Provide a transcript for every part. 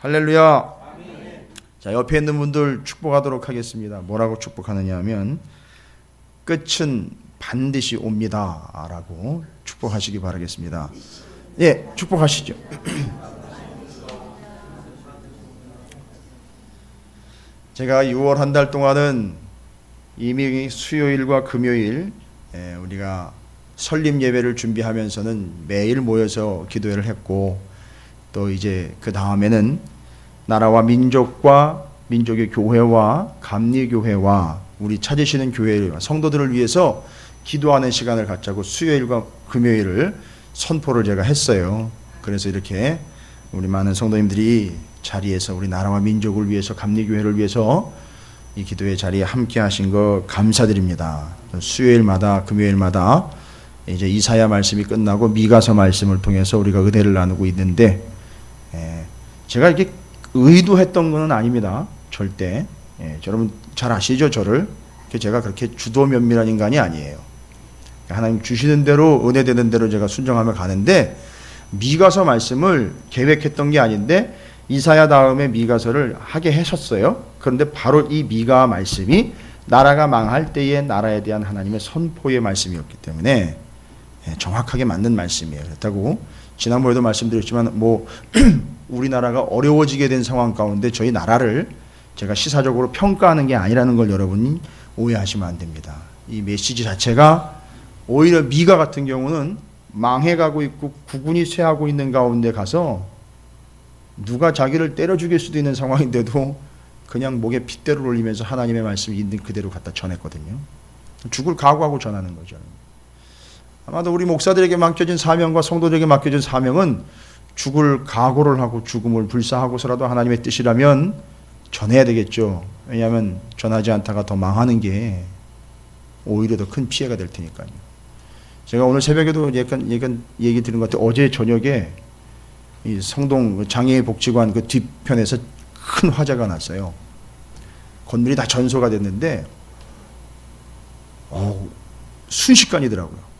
할렐루야. 자, 옆에 있는 분들 축복하도록 하겠습니다. 뭐라고 축복하느냐 하면 끝은 반드시 옵니다 라고 축복하시기 바라겠습니다. 예, 축복하시죠. 제가 6월 한 달 동안은 이미 수요일과 금요일 우리가 설립 예배를 준비하면서는 매일 모여서 기도회를 했고, 또 이제 그 다음에는 나라와 민족과 민족의 교회와 감리교회와 우리 찾으시는 교회 성도들을 위해서 기도하는 시간을 갖자고 수요일과 금요일을 선포를 제가 했어요. 그래서 이렇게 우리 많은 성도님들이 자리에서 우리 나라와 민족을 위해서 감리교회를 위해서 이 기도의 자리에 함께 하신 거 감사드립니다. 수요일마다 금요일마다 이제 이사야 말씀이 끝나고 미가서 말씀을 통해서 우리가 은혜를 나누고 있는데, 제가 이렇게 의도했던 건 아닙니다. 절대. 여러분 잘 아시죠? 저를. 제가 그렇게 주도 면밀한 인간이 아니에요. 하나님 주시는 대로 은혜되는 대로 제가 순종하며 가는데, 미가서 말씀을 계획했던 게 아닌데 이사야 다음에 미가서를 하게 하셨어요. 그런데 바로 이 미가 말씀이 나라가 망할 때의 나라에 대한 하나님의 선포의 말씀이었기 때문에 정확하게 맞는 말씀이에요. 그렇다고 지난번에도 말씀드렸지만 우리나라가 어려워지게 된 상황 가운데 저희 나라를 제가 시사적으로 평가하는 게 아니라는 걸 여러분이 오해하시면 안 됩니다. 이 메시지 자체가 오히려 미가 같은 경우는 망해가고 있고 국군이 쇠하고 있는 가운데 가서 누가 자기를 때려 죽일 수도 있는 상황인데도 그냥 목에 핏대를 올리면서 하나님의 말씀을 있는 그대로 갖다 전했거든요. 죽을 각오하고 전하는 거죠. 아마도 우리 목사들에게 맡겨진 사명과 성도들에게 맡겨진 사명은 죽을 각오를 하고 죽음을 불사하고서라도 하나님의 뜻이라면 전해야 되겠죠. 왜냐하면 전하지 않다가 더 망하는 게 오히려 더 큰 피해가 될 테니까요. 제가 오늘 새벽에도 약간 얘기 드린 것 같아요. 어제 저녁에 이 성동 장애복지관 그 뒤편에서 큰 화재가 났어요. 건물이 다 전소가 됐는데 순식간이더라고요.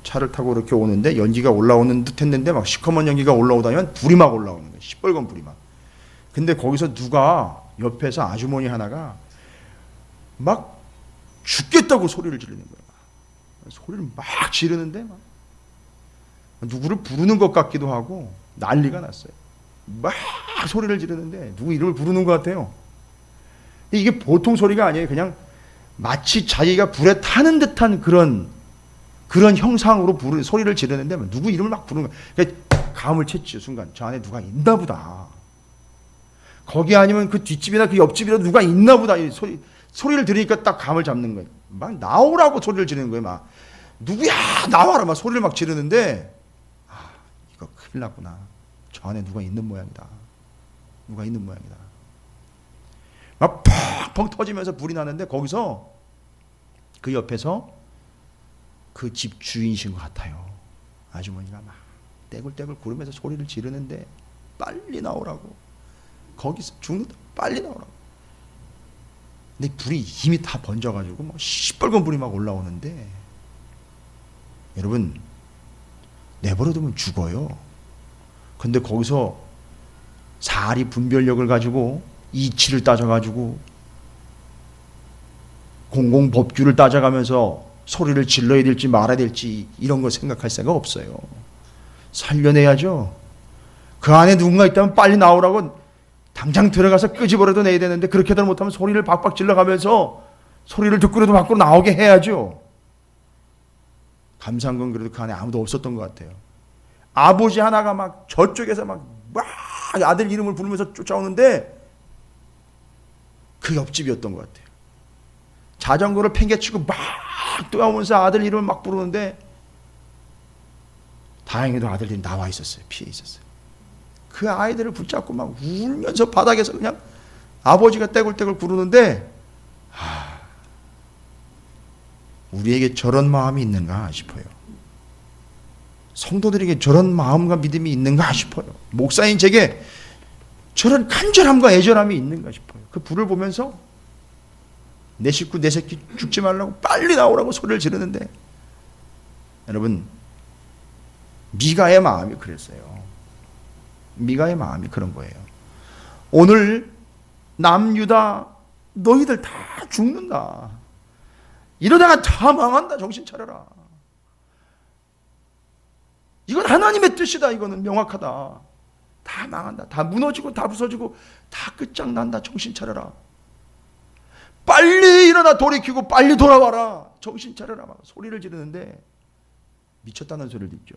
차를 타고 이렇게 오는데 연기가 올라오는 듯 했는데 막 시커먼 연기가 올라오다면 불이 막 올라오는 거예요. 시뻘건 불이 막. 근데 거기서 누가 옆에서 아주머니 하나가 막 죽겠다고 소리를 지르는 거예요. 소리를 막 지르는데 막 누구를 부르는 것 같기도 하고 난리가 났어요. 막 소리를 지르는데 누구 이름을 부르는 것 같아요. 이게 보통 소리가 아니에요. 그냥 마치 자기가 불에 타는 듯한 그런 형상으로 소리를 지르는데 누구 이름을 막 부르는 거예요. 그러니까 감을 챘죠. 순간 저 안에 누가 있나 보다. 거기 아니면 그 뒷집이나 그 옆집이라도 누가 있나 보다. 이 소리를 들으니까 딱 감을 잡는 거예요. 막 나오라고 소리를 지르는 거예요. 막 누구야 나와라 막 소리를 막 지르는데 이거 큰일 났구나. 저 안에 누가 있는 모양이다. 누가 있는 모양이다. 막 펑펑 터지면서 불이 나는데 거기서 그 옆에서 그 집 주인이신 것 같아요. 아주머니가 막 떼굴떼굴 구르면서 소리를 지르는데 빨리 나오라고. 거기서 죽는다. 빨리 나오라고. 근데 불이 이미 다 번져가지고 막 시뻘건 불이 막 올라오는데, 여러분 내버려두면 죽어요. 근데 거기서 사리 분별력을 가지고 이치를 따져가지고 공공법규를 따져가면서 소리를 질러야 될지 말아야 될지 이런 거 생각할 생각 없어요. 살려내야죠. 그 안에 누군가 있다면 빨리 나오라고 당장 들어가서 끄집어라도 내야 되는데 그렇게도 못하면 소리를 박박 질러가면서 소리를 듣고라도 밖으로 나오게 해야죠. 감사한 건 그래도 그 안에 아무도 없었던 것 같아요. 아버지 하나가 막 저쪽에서 막 아들 이름을 부르면서 쫓아오는데 그 옆집이었던 것 같아요. 자전거를 팽개치고 막 뛰어오면서 아들 이름을 막 부르는데 다행히도 아들이 나와 있었어요. 피해 있었어요. 그 아이들을 붙잡고 막 울면서 바닥에서 그냥 아버지가 떼굴떼굴 구르는데 우리에게 저런 마음이 있는가 싶어요. 성도들에게 저런 마음과 믿음이 있는가 싶어요. 목사인 제게 저런 간절함과 애절함이 있는가 싶어요. 그 불을 보면서 내 식구 내 새끼 죽지 말라고 빨리 나오라고 소리를 지르는데, 여러분 미가의 마음이 그랬어요. 미가의 마음이 그런 거예요. 오늘 남유다 너희들 다 죽는다. 이러다가 다 망한다. 정신 차려라. 이건 하나님의 뜻이다. 이거는 명확하다. 다 망한다. 다 무너지고 다 부서지고 다 끝장난다. 정신 차려라. 빨리 일어나 돌이키고 빨리 돌아와라. 정신 차려라. 막 소리를 지르는데 미쳤다는 소리를 듣죠.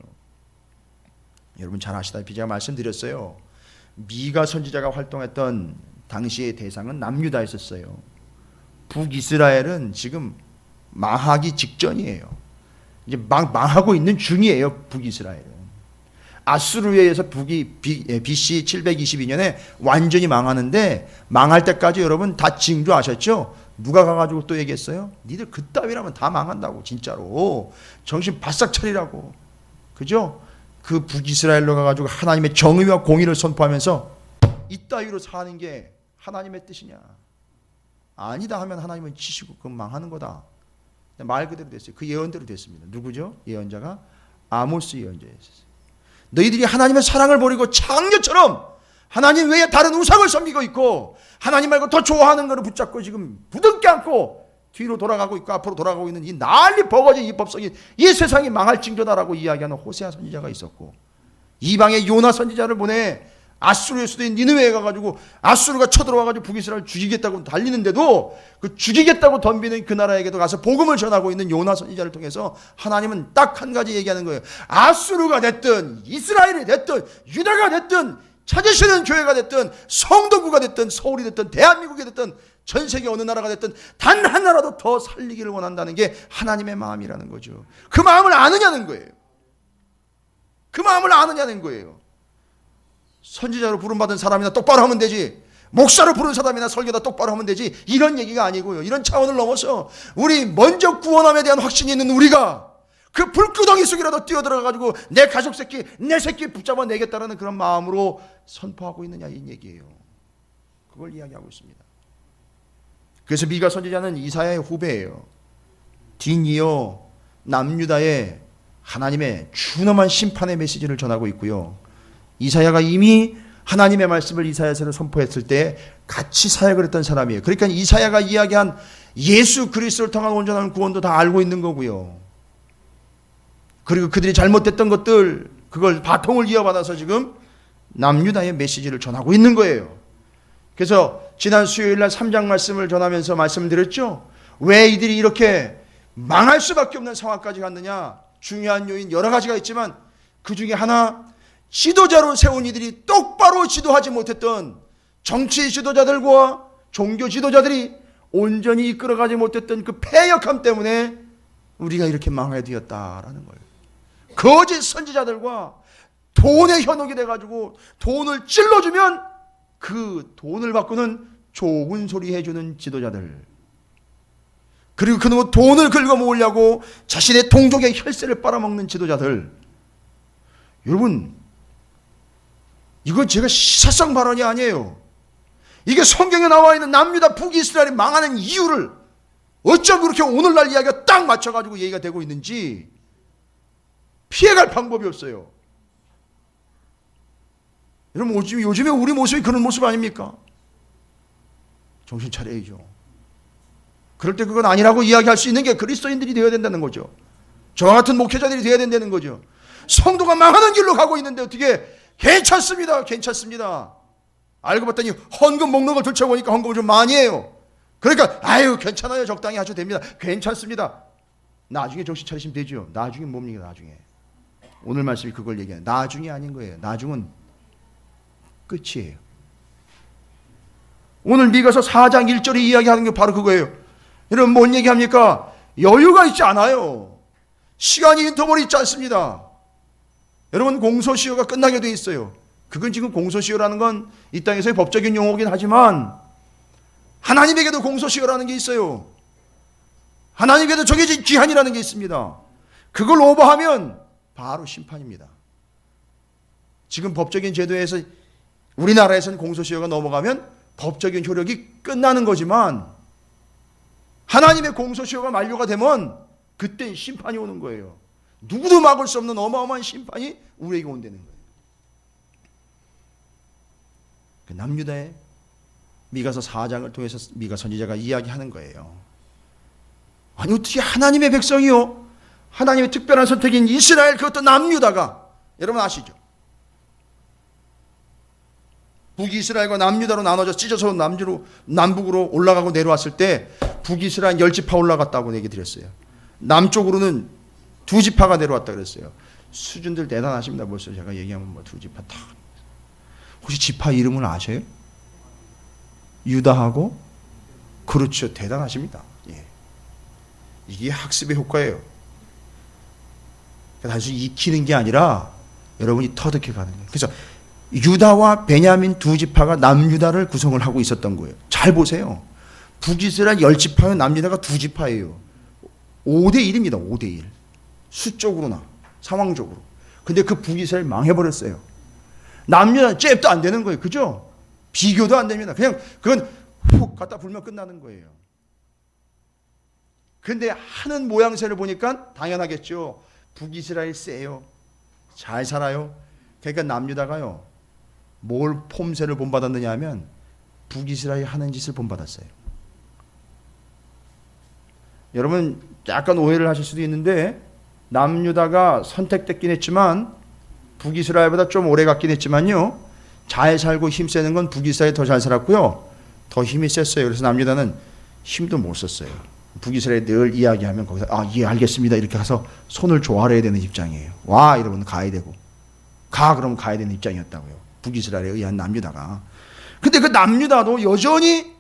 여러분 잘 아시다시피 제가 말씀드렸어요. 미가 선지자가 활동했던 당시의 대상은 남유다였었어요. 북이스라엘은 지금 망하기 직전이에요. 이제 망하고 있는 중이에요. 북이스라엘은. 아수르에 의해서 북이 BC 722년에 완전히 망하는데, 망할 때까지 여러분 다 징조하셨죠? 누가 가가지고 또 얘기했어요? 니들 그따위라면 다 망한다고. 진짜로 정신 바싹 차리라고. 그죠? 그 북이스라엘로 가가지고 하나님의 정의와 공의를 선포하면서 이따위로 사는 게 하나님의 뜻이냐? 아니다 하면 하나님은 치시고 그건 망하는 거다. 말 그대로 됐어요. 그 예언대로 됐습니다. 누구죠? 예언자가 아모스 예언자였어요. 너희들이 하나님의 사랑을 버리고 창녀처럼 하나님 외에 다른 우상을 섬기고 있고 하나님 말고 더 좋아하는 것을 붙잡고 지금 부둥켜 안고 뒤로 돌아가고 있고 앞으로 돌아가고 있는 이 난리 버거진 이 법석이 이 세상이 망할 징조다라고 이야기하는 호세아 선지자가 있었고, 이방의 요나 선지자를 보내 아수르의 수도인 니느웨에 가가지고 아수르가 쳐들어와가지고 북이스라엘 죽이겠다고 달리는데도 그 죽이겠다고 덤비는 그 나라에게도 가서 복음을 전하고 있는 요나 선지자를 통해서 하나님은 딱 한 가지 얘기하는 거예요. 아수르가 됐든 이스라엘이 됐든 유다가 됐든 찾으시는 교회가 됐든 성도구가 됐든 서울이 됐든 대한민국이 됐든 전 세계 어느 나라가 됐든 단 하나라도 더 살리기를 원한다는 게 하나님의 마음이라는 거죠. 그 마음을 아느냐는 거예요. 그 마음을 아느냐는 거예요. 선지자로 부름받은 사람이나 똑바로 하면 되지, 목사로 부른 사람이나 설교다 똑바로 하면 되지, 이런 얘기가 아니고요. 이런 차원을 넘어서 우리 먼저 구원함에 대한 확신이 있는 우리가 그 불구덩이 속이라도 뛰어들어가지고 내 가족 새끼 내 새끼 붙잡아 내겠다라는 그런 마음으로 선포하고 있느냐 이 얘기예요. 그걸 이야기하고 있습니다. 그래서 미가 선지자는 이사야의 후배예요. 뒤이어 남유다의 하나님의 준엄한 심판의 메시지를 전하고 있고요. 이사야가 이미 하나님의 말씀을 이사야서를 선포했을 때 같이 사역을 했던 사람이에요. 그러니까 이사야가 이야기한 예수 그리스도를 통한 온전한 구원도 다 알고 있는 거고요. 그리고 그들이 잘못됐던 것들, 그걸 바통을 이어받아서 지금 남유다의 메시지를 전하고 있는 거예요. 그래서 지난 수요일 날 3장 말씀을 전하면서 말씀드렸죠. 왜 이들이 이렇게 망할 수밖에 없는 상황까지 갔느냐. 중요한 요인 여러 가지가 있지만 그 중에 하나, 지도자로 세운 이들이 똑바로 지도하지 못했던 정치 지도자들과 종교 지도자들이 온전히 이끌어가지 못했던 그 패역함 때문에 우리가 이렇게 망하게 되었다라는 거예요. 거짓 선지자들과 돈에 현혹이 돼가지고 돈을 찔러주면 그 돈을 바꾸는 좋은 소리 해주는 지도자들, 그리고 그놈의 돈을 긁어모으려고 자신의 동족의 혈세를 빨아먹는 지도자들. 여러분, 이건 제가 시사성 발언이 아니에요. 이게 성경에 나와 있는 남유다 북이스라엘이 망하는 이유를 어쩜 그렇게 오늘날 이야기가 딱 맞춰가지고 얘기가 되고 있는지 피해갈 방법이 없어요. 여러분, 요즘에 우리 모습이 그런 모습 아닙니까? 정신 차려야죠. 그럴 때 그건 아니라고 이야기할 수 있는 게 그리스도인들이 되어야 된다는 거죠. 저와 같은 목회자들이 되어야 된다는 거죠. 성도가 망하는 길로 가고 있는데 어떻게 괜찮습니다. 괜찮습니다. 알고 봤더니 헌금 목록을 들춰보니까 헌금을 좀 많이 해요. 그러니까 아유 괜찮아요. 적당히 하셔도 됩니다. 괜찮습니다. 나중에 정신 차리시면 되죠. 나중에 뭡니까 나중에. 오늘 말씀이 그걸 얘기해요. 나중이 아닌 거예요. 나중은 끝이에요. 오늘 미가서 4장 1절에 이야기하는 게 바로 그거예요. 여러분 뭔 얘기합니까? 여유가 있지 않아요. 시간이 인터벌이 있지 않습니다. 여러분 공소시효가 끝나게 돼 있어요. 그건 지금 공소시효라는 건 이 땅에서의 법적인 용어긴 하지만 하나님에게도 공소시효라는 게 있어요. 하나님께도 정해진 기한이라는 게 있습니다. 그걸 오버하면 바로 심판입니다. 지금 법적인 제도에서 우리나라에서는 공소시효가 넘어가면 법적인 효력이 끝나는 거지만 하나님의 공소시효가 만료가 되면 그때 심판이 오는 거예요. 누구도 막을 수 없는 어마어마한 심판이 우리에게 온다는 거예요. 남유다의 미가서 4장을 통해서 미가 선지자가 이야기하는 거예요. 아니 어떻게 하나님의 백성이요, 하나님의 특별한 선택인 이스라엘, 그것도 남유다가, 여러분 아시죠? 북이스라엘과 남유다로 나눠져 찢어서 남북으로 올라가고 내려왔을 때 북이스라엘 10지파 올라갔다고 얘기 드렸어요. 남쪽으로는 2지파가 내려왔다 그랬어요. 수준들 대단하십니다. 벌써 제가 얘기하면 뭐 2지파 다. 혹시 지파 이름을 아세요? 유다하고? 그렇죠. 대단하십니다. 예. 이게 학습의 효과예요. 단순히 익히는 게 아니라 여러분이 터득해 가는 거예요. 그래서 유다와 베냐민 2지파가 남유다를 구성을 하고 있었던 거예요. 잘 보세요. 북이스라엘 10지파면 남유다가 2지파예요. 5대1입니다. 5대1. 수적으로나 상황적으로. 근데 그 북이스라엘 망해버렸어요. 남유다는 잽도 안 되는 거예요. 그죠? 비교도 안 됩니다. 그냥 그건 훅 갖다 불면 끝나는 거예요. 근데 하는 모양새를 보니까 당연하겠죠. 북이스라엘 세요. 잘 살아요. 그러니까 남유다가요, 뭘 폼새를 본받았느냐 하면 북이스라엘 하는 짓을 본받았어요. 여러분 약간 오해를 하실 수도 있는데, 남유다가 선택됐긴 했지만 북이스라엘보다 좀 오래 갔긴 했지만요, 잘 살고 힘쓰는 건 북이스라엘이 더 잘 살았고요, 더 힘이 셌어요. 그래서 남유다는 힘도 못 썼어요. 북이스라엘이 늘 이야기하면 거기서 예 알겠습니다 이렇게 가서 손을 조아려야 되는 입장이에요. 와 이러면 가야 되고, 그러면 가야 되는 입장이었다고요. 북이스라엘에 의한 남유다가. 근데 그 남유다도 여전히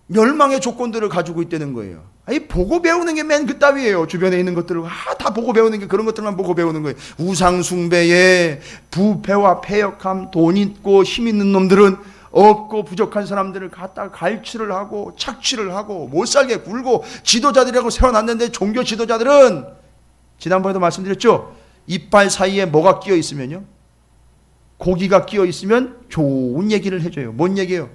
멸망의 조건들을 가지고 있다는 거예요. 아니 보고 배우는 게 맨 그따위예요. 주변에 있는 것들을 다 보고 배우는 게 그런 것들만 보고 배우는 거예요. 우상 숭배에 부패와 패역함, 돈 있고 힘 있는 놈들은 없고 부족한 사람들을 갖다가 갈취를 하고 착취를 하고 못 살게 굴고, 지도자들이라고 세워놨는데 종교 지도자들은 지난번에도 말씀드렸죠. 이빨 사이에 뭐가 끼어 있으면요, 고기가 끼어 있으면 좋은 얘기를 해줘요. 뭔 얘기예요?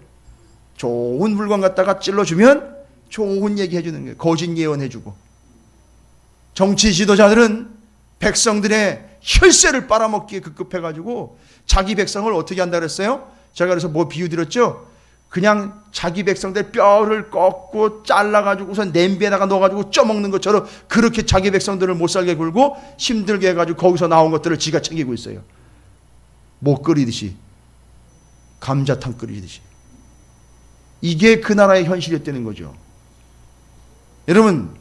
좋은 물건 갖다가 찔러주면 좋은 얘기 해주는 거예요. 거짓 예언해주고. 정치 지도자들은 백성들의 혈세를 빨아먹기에 급급해가지고 자기 백성을 어떻게 한다 그랬어요? 제가 그래서 뭐 비유 드렸죠? 그냥 자기 백성들 뼈를 꺾고 잘라가지고 우선 냄비에다가 넣어가지고 쪄먹는 것처럼 그렇게 자기 백성들을 못 살게 굴고 힘들게 해가지고 거기서 나온 것들을 지가 챙기고 있어요. 뭐 끓이듯이, 감자탕 끓이듯이. 이게 그 나라의 현실이었다는 거죠. 여러분,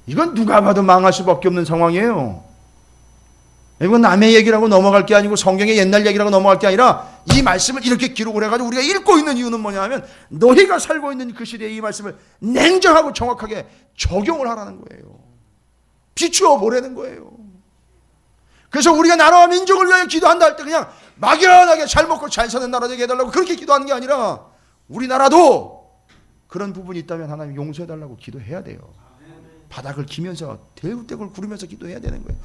이건 누가 봐도 망할 수밖에 없는 상황이에요. 이건 남의 얘기라고 넘어갈 게 아니고 성경의 옛날 얘기라고 넘어갈 게 아니라 이 말씀을 이렇게 기록을 해가지고 우리가 읽고 있는 이유는 뭐냐 하면 너희가 살고 있는 그 시대에 이 말씀을 냉정하고 정확하게 적용을 하라는 거예요. 비추어 보라는 거예요. 그래서 우리가 나라와 민족을 위하여 기도한다 할 때 그냥 막연하게 잘 먹고 잘 사는 나라 되게 해달라고 그렇게 기도하는 게 아니라, 우리나라도 그런 부분이 있다면 하나님 용서해달라고 기도해야 돼요. 바닥을 기면서 대굴대굴 구르면서 기도해야 되는 거예요.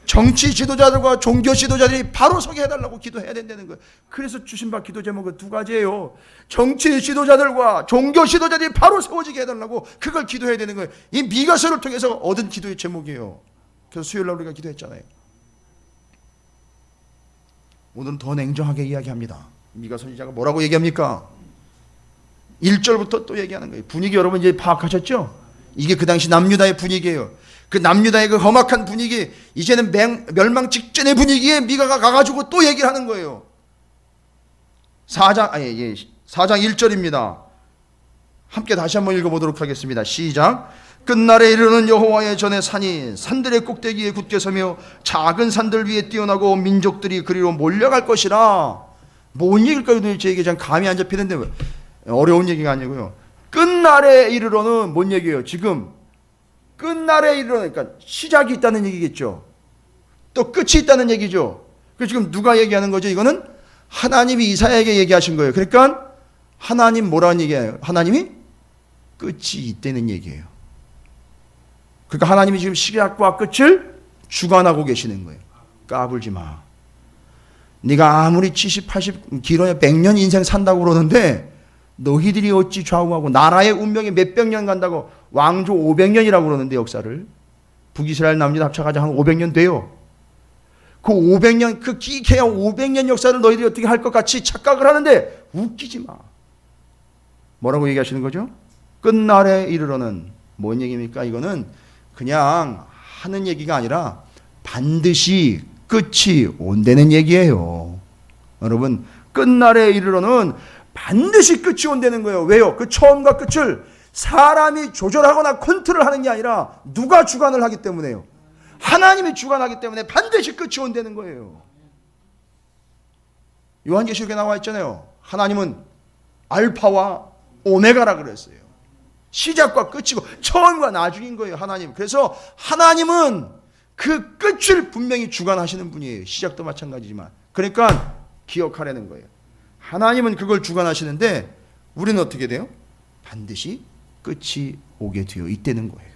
정치 지도자들과 종교 지도자들이 바로 서게 해달라고 기도해야 된다는 거예요. 그래서 주신 바 기도 제목은 2가지예요. 정치 지도자들과 종교 지도자들이 바로 세워지게 해달라고 그걸 기도해야 되는 거예요. 이 미가서를 통해서 얻은 기도의 제목이에요. 그래서 수요일날 우리가 기도했잖아요. 오늘은 더 냉정하게 이야기합니다. 미가 선지자가 뭐라고 얘기합니까? 1절부터 또 얘기하는 거예요. 분위기 여러분 이제 파악하셨죠? 이게 그 당시 남유다의 분위기예요. 그 남유다의 그 험악한 분위기, 이제는 멸망 직전의 분위기에 미가가 가가지고 또 얘기를 하는 거예요. 4장 1절입니다. 함께 다시 한번 읽어보도록 하겠습니다. 시작. 끝날에 이르는 여호와의 전에 산이 산들의 꼭대기에 굳게 서며 작은 산들 위에 뛰어나고 민족들이 그리로 몰려갈 것이라. 뭔 얘기일까요? 도대체 이게 참 감이 안 잡히는데 어려운 얘기가 아니고요. 끝날에 이르러는 뭔 얘기예요? 지금 끝날에 이르러, 그러니까 시작이 있다는 얘기겠죠. 또 끝이 있다는 얘기죠. 그래서 지금 누가 얘기하는 거죠? 이거는 하나님이 이사야에게 얘기하신 거예요. 그러니까 하나님 뭐라는 얘기예요? 하나님이 끝이 있다는 얘기예요. 그러니까 하나님이 지금 시작과 끝을 주관하고 계시는 거예요. 까불지 마. 네가 아무리 70, 80, 길어야 100년 인생 산다고 그러는데 너희들이 어찌 좌우하고, 나라의 운명이 몇백 년 간다고, 왕조 500년이라고 그러는데 역사를 북이스라엘 남유다 합쳐가지고 한 500년 돼요. 그 500년, 그 기이케야 500년 역사를 너희들이 어떻게 할 것 같이 착각을 하는데 웃기지 마. 뭐라고 얘기하시는 거죠? 끝날에 이르러는 뭔 얘기입니까? 이거는 그냥 하는 얘기가 아니라 반드시 끝이 온다는 얘기예요. 여러분, 끝날에 이르러는 반드시 끝이 온다는 거예요. 왜요? 그 처음과 끝을 사람이 조절하거나 컨트롤하는 게 아니라 누가 주관을 하기 때문에요. 하나님이 주관하기 때문에 반드시 끝이 온다는 거예요. 요한계시록에 나와 있잖아요. 하나님은 알파와 오메가라 그랬어요. 시작과 끝이고 처음과 나중인 거예요. 하나님. 그래서 하나님은 그 끝을 분명히 주관하시는 분이에요. 시작도 마찬가지지만. 그러니까 기억하라는 거예요. 하나님은 그걸 주관하시는데 우리는 어떻게 돼요? 반드시 끝이 오게 되어 있다는 거예요.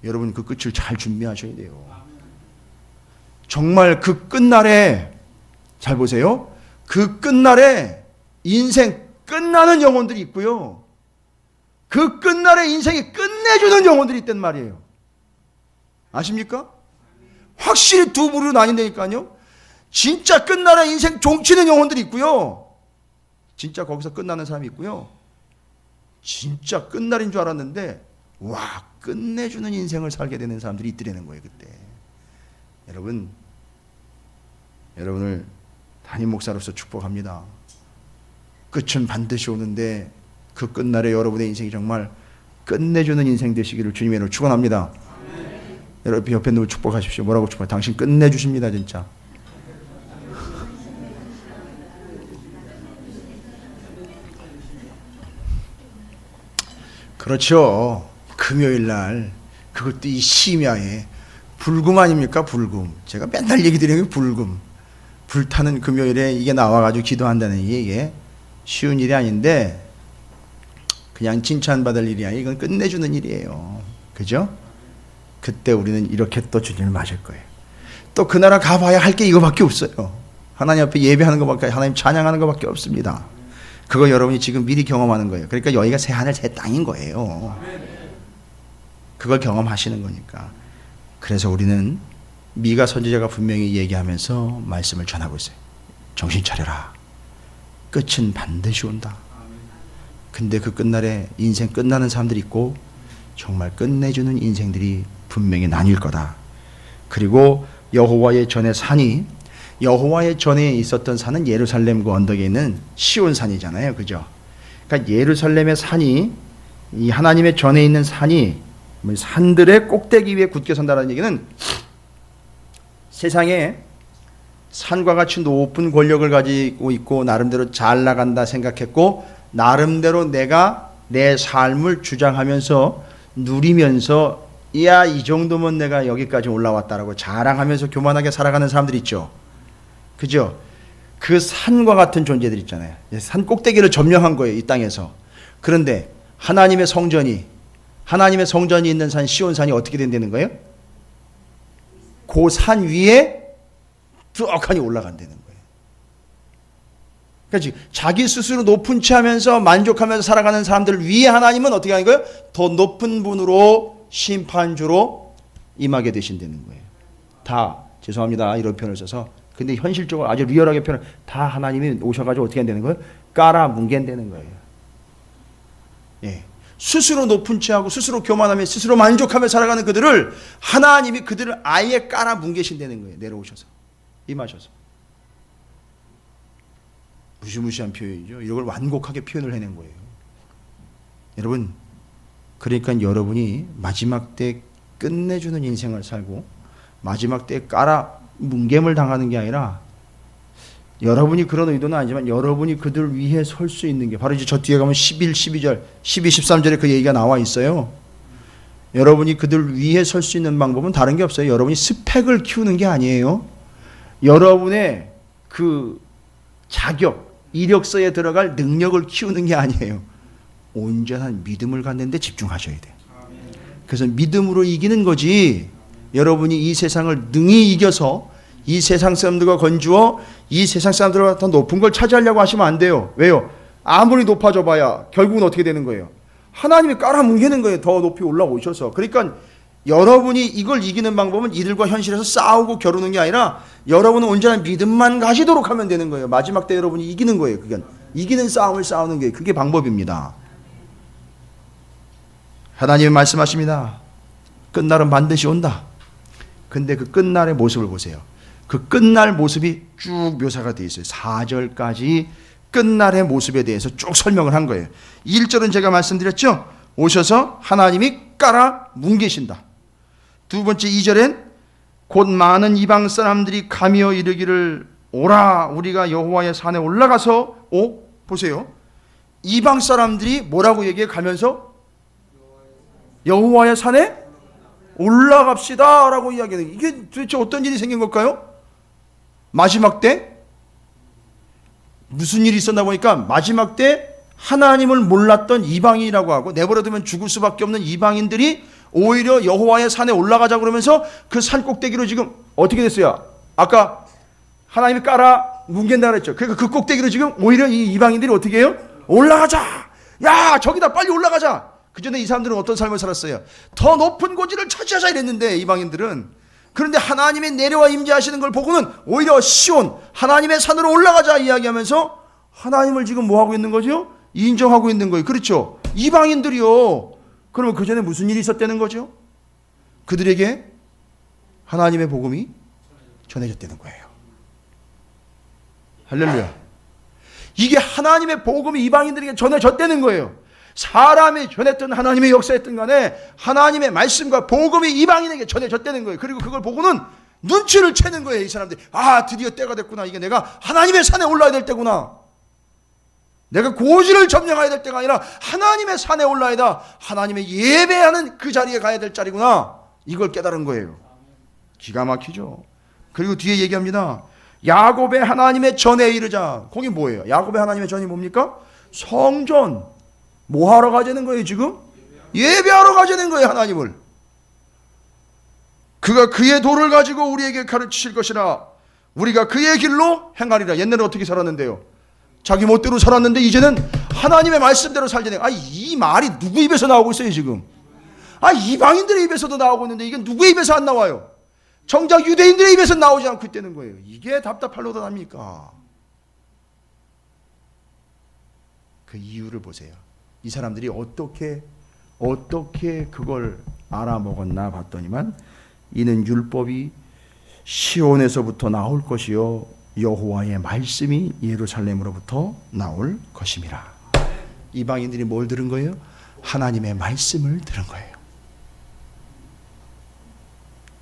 여러분, 그 끝을 잘 준비하셔야 돼요. 정말 그 끝날에, 잘 보세요. 그 끝날에 인생 끝나는 영혼들이 있고요. 그 끝날에 인생이 끝내주는 영혼들이 있단 말이에요. 아십니까? 확실히 두 부류로 나뉜다니까요. 진짜 끝날에 인생 종치는 영혼들이 있고요. 진짜 거기서 끝나는 사람이 있고요. 진짜 끝날인 줄 알았는데 와, 끝내주는 인생을 살게 되는 사람들이 있더라는 거예요. 그때 여러분을 담임 목사로서 축복합니다. 끝은 반드시 오는데 그 끝날에 여러분의 인생이 정말 끝내주는 인생 되시기를 주님의 이름으로 축원합니다. 여러분 옆에 누구 축복하십시오. 뭐라고 축복해요? 당신 끝내주십니다. 진짜. 그렇죠. 금요일날 그것도 이 심야에 불금 아닙니까? 불금. 제가 맨날 얘기 드리는 게 불금. 불타는 금요일에 이게 나와가지고 기도한다는 이게 쉬운 일이 아닌데 그냥 칭찬받을 일이 아니에요. 이건 끝내주는 일이에요. 그죠? 그때 우리는 이렇게 또 주님을 맞을 거예요. 또 그 나라 가봐야 할 게 이거밖에 없어요. 하나님 앞에 예배하는 것밖에, 하나님 찬양하는 것밖에 없습니다. 그거 여러분이 지금 미리 경험하는 거예요. 그러니까 여기가 새 하늘 새 땅인 거예요. 그걸 경험하시는 거니까. 그래서 우리는 미가 선지자가 분명히 얘기하면서 말씀을 전하고 있어요. 정신 차려라. 끝은 반드시 온다. 근데 그 끝날에 인생 끝나는 사람들이 있고 정말 끝내주는 인생들이 분명히 나뉠 거다. 그리고 여호와의 전에 산이, 여호와의 전에 있었던 산은 예루살렘 그 언덕에 있는 시온산이잖아요. 그죠? 그러니까 예루살렘의 산이, 이 하나님의 전에 있는 산이 산들의 꼭대기 위에 굳게 선다라는 얘기는 세상에 산과 같이 높은 권력을 가지고 있고 나름대로 잘 나간다 생각했고 나름대로 내가 내 삶을 주장하면서 누리면서 야, 이 정도면 내가 여기까지 올라왔다라고 자랑하면서 교만하게 살아가는 사람들 있죠. 그죠? 그 산과 같은 존재들 있잖아요. 산 꼭대기를 점령한 거예요, 이 땅에서. 그런데 하나님의 성전이 있는 산 시온산이 어떻게 된다는 거예요? 그 산 위에 쭉 올라간다는 거예요. 그러니까 자기 스스로 높은 채 하면서 만족하면서 살아가는 사람들 위에 하나님은 어떻게 하는 거예요? 더 높은 분으로 심판주로 임하게 되신다는 거예요. 다 죄송합니다. 이런 표현을 써서. 근데 현실적으로 아주 리얼하게 표현을 다 하나님이 오셔가지고 어떻게 한다는 거예요? 깔아 뭉갠다는 거예요. 예. 스스로 높은 채하고 스스로 교만하며 스스로 만족하며 살아가는 그들을 하나님이 그들을 아예 깔아 뭉개신다는 거예요. 내려오셔서 임하셔서. 무시무시한 표현이죠. 이걸 완곡하게 표현을 해낸 거예요. 여러분, 그러니까 여러분이 마지막 때 끝내주는 인생을 살고 마지막 때 깔아 뭉갰을 당하는 게 아니라 여러분이 그런 의도는 아니지만 여러분이 그들 위해 설 수 있는 게 바로 이제 저 뒤에 가면 11, 12절, 12, 13절에 그 얘기가 나와 있어요. 여러분이 그들 위해 설 수 있는 방법은 다른 게 없어요. 여러분이 스펙을 키우는 게 아니에요. 여러분의 그 자격, 이력서에 들어갈 능력을 키우는 게 아니에요. 온전한 믿음을 갖는 데 집중하셔야 돼요. 그래서 믿음으로 이기는 거지, 여러분이 이 세상을 능히 이겨서 이 세상 사람들과 건주어 이 세상 사람들보다 더 높은 걸 차지하려고 하시면 안 돼요. 왜요? 아무리 높아져 봐야 결국은 어떻게 되는 거예요? 하나님이 깔아뭉개는 거예요. 더 높이 올라오셔서. 그러니까 여러분이 이걸 이기는 방법은 이들과 현실에서 싸우고 겨루는 게 아니라 여러분은 온전한 믿음만 가지도록 하면 되는 거예요. 마지막 때 여러분이 이기는 거예요. 그건 이기는 싸움을 싸우는 게 그게 방법입니다. 하나님이 말씀하십니다. 끝날은 반드시 온다. 근데 그 끝날의 모습을 보세요. 그 끝날 모습이 쭉 묘사가 되어 있어요. 4절까지 끝날의 모습에 대해서 쭉 설명을 한 거예요. 1절은 제가 말씀드렸죠. 오셔서 하나님이 깔아 뭉개신다. 두 번째 2절엔 곧 많은 이방 사람들이 가며 이르기를 오라 우리가 여호와의 산에 올라가서 보세요. 이방 사람들이 뭐라고 얘기해 가면서 여호와의 산에 올라갑시다 라고 이야기해요. 이게 도대체 어떤 일이 생긴 걸까요? 마지막 때 무슨 일이 있었나 보니까 마지막 때 하나님을 몰랐던 이방인이라고 하고 내버려두면 죽을 수밖에 없는 이방인들이 오히려 여호와의 산에 올라가자 그러면서 그 산 꼭대기로 지금 어떻게 됐어요? 아까 하나님이 깔아 뭉갠다 그랬죠. 그러니까 그 꼭대기로 지금 오히려 이 이방인들이 어떻게 해요? 올라가자. 야 저기다 빨리 올라가자. 그 전에 이 사람들은 어떤 삶을 살았어요? 더 높은 고지를 차지하자 이랬는데 이방인들은. 그런데 하나님의 내려와 임재하시는 걸 보고는 오히려 시온 하나님의 산으로 올라가자 이야기하면서 하나님을 지금 뭐 하고 있는 거죠? 인정하고 있는 거예요. 그렇죠? 이방인들이요. 그러면 그 전에 무슨 일이 있었다는 거죠? 그들에게 하나님의 복음이 전해졌다는 거예요. 할렐루야. 이게 하나님의 복음이 이방인들에게 전해졌다는 거예요. 사람이 전했던 하나님의 역사였던 간에 하나님의 말씀과 복음이 이방인에게 전해졌다는 거예요. 그리고 그걸 보고는 눈치를 채는 거예요. 이 사람들이. 아 드디어 때가 됐구나. 이게 내가 하나님의 산에 올라야 될 때구나. 내가 고지를 점령해야 될 때가 아니라 하나님의 산에 올라야 다 하나님의 예배하는 그 자리에 가야 될 자리구나. 이걸 깨달은 거예요. 기가 막히죠. 그리고 뒤에 얘기합니다. 야곱의 하나님의 전에 이르자. 거기 뭐예요? 야곱의 하나님의 전이 뭡니까? 성전. 뭐 하러 가자는 거예요 지금? 예배하러 가자는 거예요 하나님을. 그가 그의 도를 가지고 우리에게 가르치실 것이라 우리가 그의 길로 행하리라. 옛날에 어떻게 살았는데요? 자기 멋대로 살았는데 이제는 하나님의 말씀대로 살자는. 이 말이 누구 입에서 나오고 있어요 지금? 이방인들의 입에서도 나오고 있는데 이게 누구의 입에서 안 나와요? 정작 유대인들의 입에서 나오지 않고 있다는 거예요. 이게 답답할로다 합니까? 그 이유를 보세요. 이 사람들이 어떻게 그걸 알아먹었나 봤더니만 이는 율법이 시온에서부터 나올 것이요 여호와의 말씀이 예루살렘으로부터 나올 것임이라. 이방인들이 뭘 들은 거예요? 하나님의 말씀을 들은 거예요.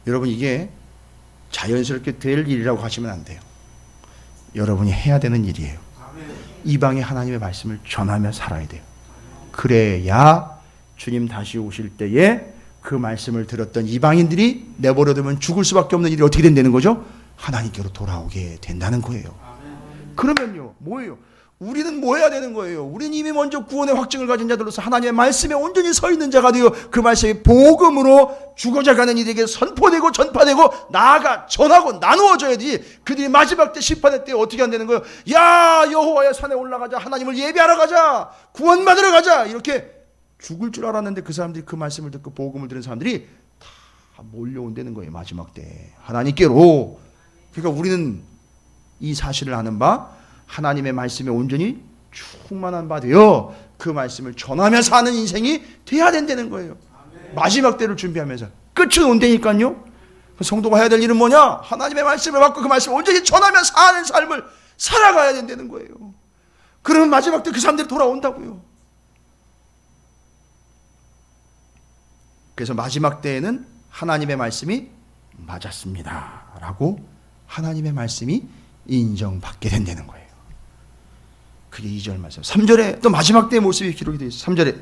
여러분 이게 자연스럽게 될 일이라고 하시면 안 돼요. 여러분이 해야 되는 일이에요. 이방의 하나님의 말씀을 전하며 살아야 돼요. 그래야 주님 다시 오실 때에 그 말씀을 들었던 이방인들이 내버려두면 죽을 수밖에 없는 일이 어떻게 된다는 거죠? 하나님께로 돌아오게 된다는 거예요. 그러면요 뭐예요? 우리는 뭐 해야 되는 거예요? 우리는 이미 먼저 구원의 확증을 가진 자들로서 하나님의 말씀에 온전히 서 있는 자가 되어 그 말씀이 복음으로 죽어져가는 이들에게 선포되고 전파되고 나아가 전하고 나누어져야지. 그들이 마지막 때 심판의 때 어떻게 한다는 거예요? 야 여호와의 산에 올라가자. 하나님을 예배하러 가자. 구원받으러 가자. 이렇게 죽을 줄 알았는데 그 사람들이 그 말씀을 듣고 복음을 들은 사람들이 다 몰려온다는 거예요. 마지막 때 하나님께로. 그러니까 우리는 이 사실을 아는 바 하나님의 말씀에 온전히 충만한 바 되어 그 말씀을 전하며 사는 인생이 돼야 된다는 거예요. 마지막 때를 준비하면서. 끝은 온다니까요. 성도가 해야 될 일은 뭐냐? 하나님의 말씀을 받고 그 말씀을 온전히 전하며 사는 삶을 살아가야 된다는 거예요. 그러면 마지막 때 그 사람들이 돌아온다고요. 그래서 마지막 때에는 하나님의 말씀이 맞았습니다 라고 하나님의 말씀이 인정받게 된다는 거예요. 그게 2절 말씀. 3절에 또 마지막 때의 모습이 기록이 되어 있어요. 3절에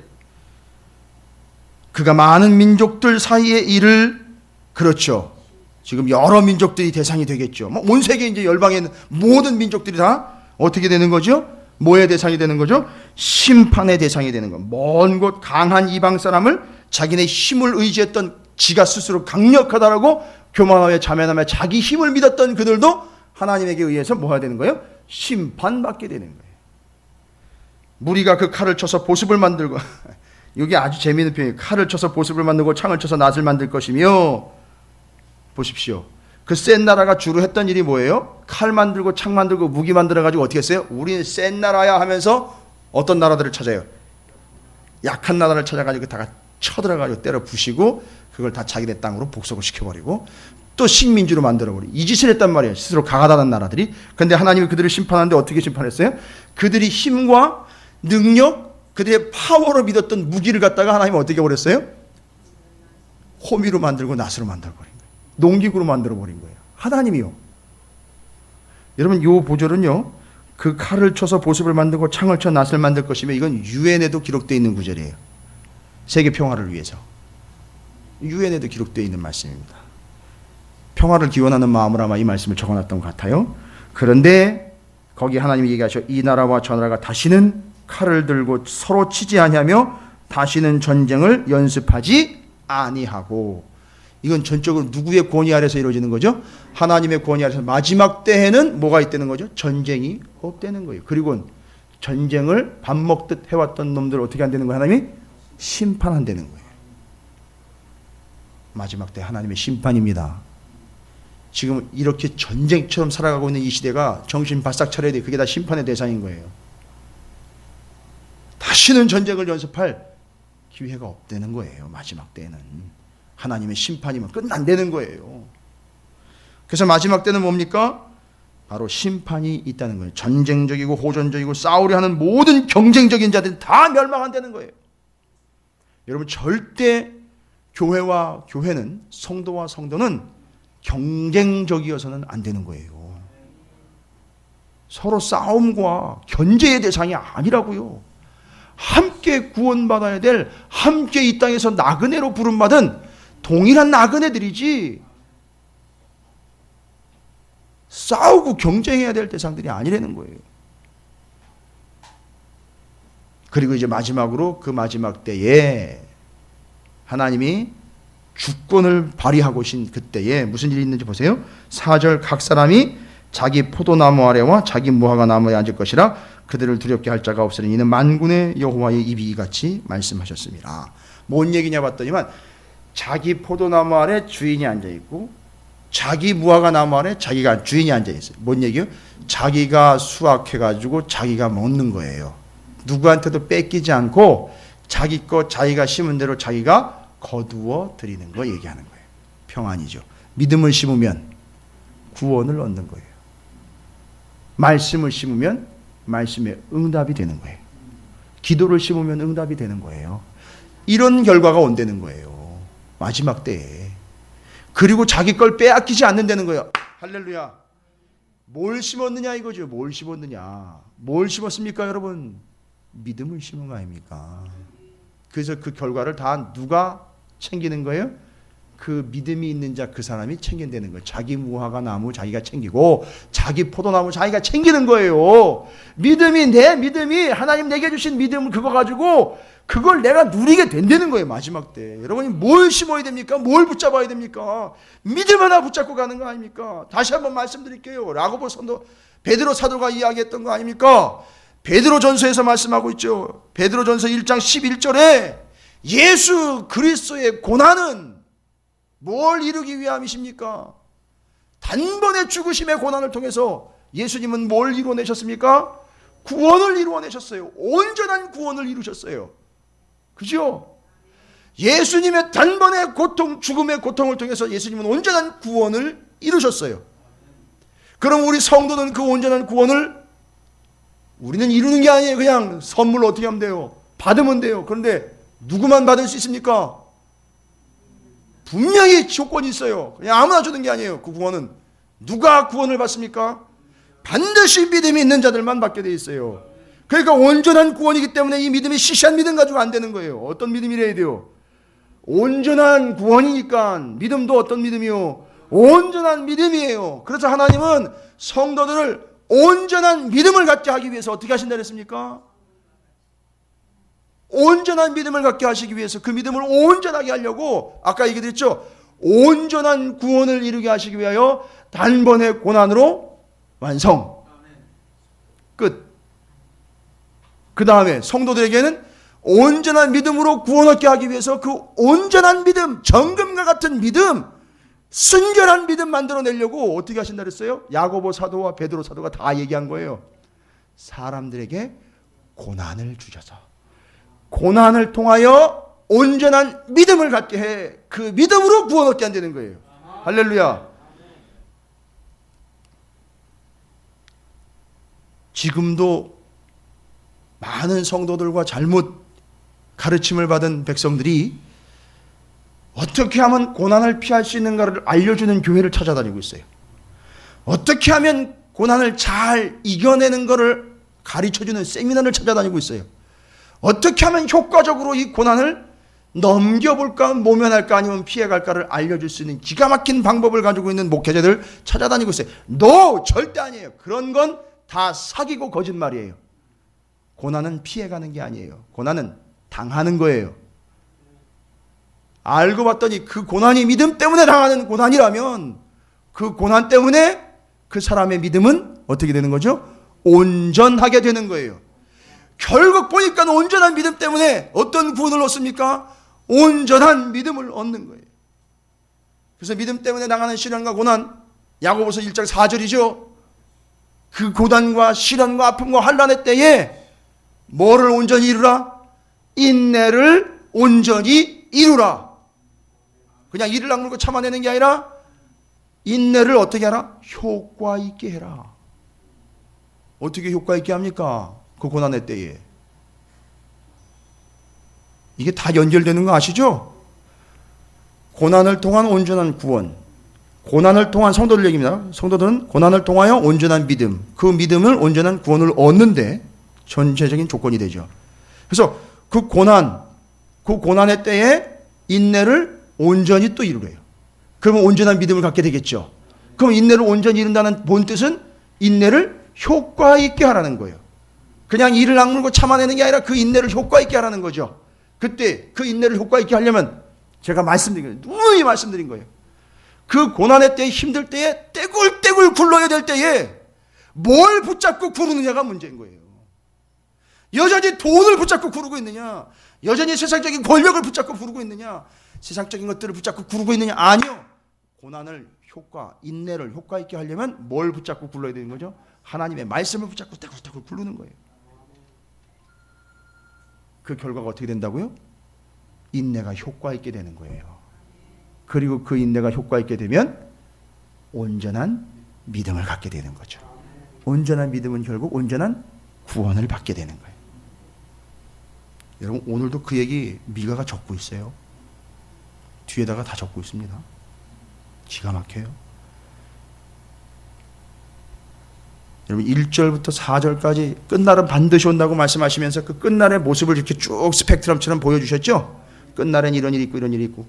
그가 많은 민족들 사이에 이를. 그렇죠. 지금 여러 민족들이 대상이 되겠죠. 온 세계 이제 열방에 있는 모든 민족들이 다 어떻게 되는 거죠? 뭐의 대상이 되는 거죠? 심판의 대상이 되는 거. 먼 곳 강한 이방 사람을 자기네 힘을 의지했던 지가 스스로 강력하다라고 교만하며 자만하며 자기 힘을 믿었던 그들도 하나님에게 의해서 뭐 해야 되는 거예요? 심판받게 되는 거예요. 무리가 그 칼을 쳐서 보습을 만들고 이게 아주 재미있는 표현이에요. 칼을 쳐서 보습을 만들고 창을 쳐서 낫을 만들 것이며. 보십시오. 그 센 나라가 주로 했던 일이 뭐예요? 칼 만들고 창 만들고 무기 만들어가지고 어떻게 했어요? 우리는 센 나라야 하면서 어떤 나라들을 찾아요? 약한 나라를 찾아가지고 다 쳐들어가지고 때려 부시고 그걸 다 자기네 땅으로 복속을 시켜버리고 또 식민지로 만들어버리고 이 짓을 했단 말이에요. 스스로 강하다는 나라들이. 근데 하나님이 그들을 심판하는데 어떻게 심판했어요? 그들이 힘과 능력, 그들의 파워로 믿었던 무기를 갖다가 하나님은 어떻게 버렸어요? 호미로 만들고 낫으로 만들어버린 거예요. 농기구로 만들어버린 거예요. 하나님이요. 여러분 이 보절은요, 그 칼을 쳐서 보습을 만들고 창을 쳐 낫을 만들 것이며 이건 유엔에도 기록되어 있는 구절이에요. 세계 평화를 위해서. 유엔에도 기록되어 있는 말씀입니다. 평화를 기원하는 마음으로 아마 이 말씀을 적어놨던 것 같아요. 그런데 거기 하나님이 얘기하셔, 이 나라와 저 나라가 다시는 칼을 들고 서로 치지 아니하며 다시는 전쟁을 연습하지 아니하고. 이건 전적으로 누구의 권위 아래서 이루어지는 거죠? 하나님의 권위 아래서 마지막 때에는 뭐가 있다는 거죠? 전쟁이 없다는 거예요. 그리고 전쟁을 밥 먹듯 해왔던 놈들 어떻게 한다는 거예요? 하나님이 심판한다는 거예요. 마지막 때 하나님의 심판입니다. 지금 이렇게 전쟁처럼 살아가고 있는 이 시대가 정신 바싹 차려야 돼. 그게 다 심판의 대상인 거예요. 다시는 전쟁을 연습할 기회가 없다는 거예요. 마지막 때는 하나님의 심판이면 끝난다는 거예요. 그래서 마지막 때는 뭡니까? 바로 심판이 있다는 거예요. 전쟁적이고 호전적이고 싸우려 하는 모든 경쟁적인 자들이 다 멸망한다는 거예요. 여러분 절대 교회와 교회는, 성도와 성도는 경쟁적이어서는 안 되는 거예요. 서로 싸움과 견제의 대상이 아니라고요. 함께 구원받아야 될, 함께 이 땅에서 나그네로 부름받은 동일한 나그네들이지 싸우고 경쟁해야 될 대상들이 아니라는 거예요. 그리고 이제 마지막으로 그 마지막 때에 하나님이 주권을 발휘하고 오신 그때에 무슨 일이 있는지 보세요. 4절 각 사람이 자기 포도나무 아래와 자기 무화과 나무에 앉을 것이라 그들을 두렵게 할 자가 없으니 이는 만군의 여호와의 입이 이같이 말씀하셨습니다. 뭔 얘기냐 봤더니만 자기 포도나무 아래 주인이 앉아있고 자기 무화과 나무 아래 자기가 주인이 앉아있어요. 뭔 얘기요? 자기가 수확해가지고 자기가 먹는 거예요. 누구한테도 뺏기지 않고 자기 것 자기가 심은 대로 자기가 거두어 드리는 거 얘기하는 거예요. 평안이죠. 믿음을 심으면 구원을 얻는 거예요. 말씀을 심으면 말씀에 응답이 되는 거예요. 기도를 심으면 응답이 되는 거예요. 이런 결과가 온다는 거예요. 마지막 때에. 그리고 자기 걸 빼앗기지 않는다는 거예요. 할렐루야. 뭘 심었느냐 이거죠. 뭘 심었느냐. 뭘 심었습니까 여러분? 믿음을 심은 거 아닙니까? 그래서 그 결과를 다 누가 챙기는 거예요? 그 믿음이 있는 자 그 사람이 챙긴다는 거예요. 자기 무화과 나무 자기가 챙기고 자기 포도나무 자기가 챙기는 거예요. 믿음이 내 믿음이 하나님 내게 주신 믿음을 그거 가지고 그걸 내가 누리게 된다는 거예요. 마지막 때 여러분이 뭘 심어야 됩니까? 뭘 붙잡아야 됩니까? 믿음 하나 붙잡고 가는 거 아닙니까? 다시 한번 말씀드릴게요. 라고보 선도 베드로 사도가 이야기했던 거 아닙니까? 베드로전서에서 말씀하고 있죠. 베드로전서 1장 11절에 예수 그리스도의 고난은 뭘 이루기 위함이십니까? 단번에 죽으심의 고난을 통해서 예수님은 뭘 이루어내셨습니까? 구원을 이루어내셨어요. 온전한 구원을 이루셨어요. 그죠? 예수님의 단번에 고통, 죽음의 고통을 통해서 예수님은 온전한 구원을 이루셨어요. 그럼 우리 성도는 그 온전한 구원을 우리는 이루는 게 아니에요. 그냥 선물로 어떻게 하면 돼요? 받으면 돼요. 그런데 누구만 받을 수 있습니까? 분명히 조건이 있어요. 그냥 아무나 주는 게 아니에요. 그 구원은 누가 구원을 받습니까? 반드시 믿음이 있는 자들만 받게 돼 있어요. 그러니까 온전한 구원이기 때문에 이 믿음이 시시한 믿음 가지고 안 되는 거예요. 어떤 믿음이래야 돼요? 온전한 구원이니까 믿음도 어떤 믿음이요? 온전한 믿음이에요. 그래서 하나님은 성도들을 온전한 믿음을 갖게 하기 위해서 어떻게 하신다 그랬습니까? 온전한 믿음을 갖게 하시기 위해서 그 믿음을 온전하게 하려고 아까 얘기드렸죠. 온전한 구원을 이루게 하시기 위하여 단번에 고난으로 완성. 끝. 그 다음에 성도들에게는 온전한 믿음으로 구원 얻게 하기 위해서 그 온전한 믿음, 정금과 같은 믿음, 순결한 믿음 만들어내려고 어떻게 하신다 그랬어요? 야고보 사도와 베드로 사도가 다 얘기한 거예요. 사람들에게 고난을 주셔서 고난을 통하여 온전한 믿음을 갖게 해 그 믿음으로 구원 얻게 한다는 거예요. 할렐루야. 지금도 많은 성도들과 잘못 가르침을 받은 백성들이 어떻게 하면 고난을 피할 수 있는가를 알려주는 교회를 찾아다니고 있어요. 어떻게 하면 고난을 잘 이겨내는 것을 가르쳐주는 세미나를 찾아다니고 있어요. 어떻게 하면 효과적으로 이 고난을 넘겨볼까, 모면할까, 아니면 피해갈까를 알려줄 수 있는 기가 막힌 방법을 가지고 있는 목회자들 찾아다니고 있어요. No! 절대 아니에요. 그런 건 다 사기고 거짓말이에요. 고난은 피해가는 게 아니에요. 고난은 당하는 거예요. 알고 봤더니 그 고난이 믿음 때문에 당하는 고난이라면 그 고난 때문에 그 사람의 믿음은 어떻게 되는 거죠? 온전하게 되는 거예요. 결국 보니까 온전한 믿음 때문에 어떤 구원을 얻습니까? 온전한 믿음을 얻는 거예요. 그래서 믿음 때문에 당하는 시련과 고난, 야고보서 1장 4절이죠. 그 고난과 시련과 아픔과 환난의 때에 뭐를 온전히 이루라? 인내를 온전히 이루라. 그냥 이를 악물고 참아내는 게 아니라 인내를 어떻게 하라? 효과 있게 해라. 어떻게 효과 있게 합니까? 그 고난의 때에. 이게 다 연결되는 거 아시죠? 고난을 통한 온전한 구원, 고난을 통한 성도들 얘기입니다. 성도들은 고난을 통하여 온전한 믿음, 그 믿음을 온전한 구원을 얻는데 전체적인 조건이 되죠. 그래서 그 고난의 때에 인내를 온전히 또 이루래요. 그러면 온전한 믿음을 갖게 되겠죠. 그럼 인내를 온전히 이룬다는 본 뜻은 인내를 효과 있게 하라는 거예요. 그냥 이를 악물고 참아내는 게 아니라 그 인내를 효과 있게 하라는 거죠. 그때 그 인내를 효과 있게 하려면 제가 말씀드린 거예요. 누누이 말씀드린 거예요. 그 고난의 때에 힘들 때에 떼굴떼굴 굴러야 될 때에 뭘 붙잡고 구르느냐가 문제인 거예요. 여전히 돈을 붙잡고 구르고 있느냐, 여전히 세상적인 권력을 붙잡고 구르고 있느냐, 세상적인 것들을 붙잡고 구르고 있느냐. 아니요. 고난을 인내를 효과 있게 하려면 뭘 붙잡고 굴러야 되는 거죠? 하나님의 말씀을 붙잡고 떼굴떼굴 굴르는 거예요. 그 결과가 어떻게 된다고요? 인내가 효과 있게 되는 거예요. 그리고 그 인내가 효과 있게 되면 온전한 믿음을 갖게 되는 거죠. 온전한 믿음은 결국 온전한 구원을 받게 되는 거예요. 여러분, 오늘도 그 얘기 미가가 적고 있어요. 뒤에다가 다 적고 있습니다. 기가 막혀요. 여러분, 1절부터 4절까지 끝날은 반드시 온다고 말씀하시면서 그 끝날의 모습을 이렇게 쭉 스펙트럼처럼 보여주셨죠? 끝날엔 이런 일이 있고 이런 일이 있고.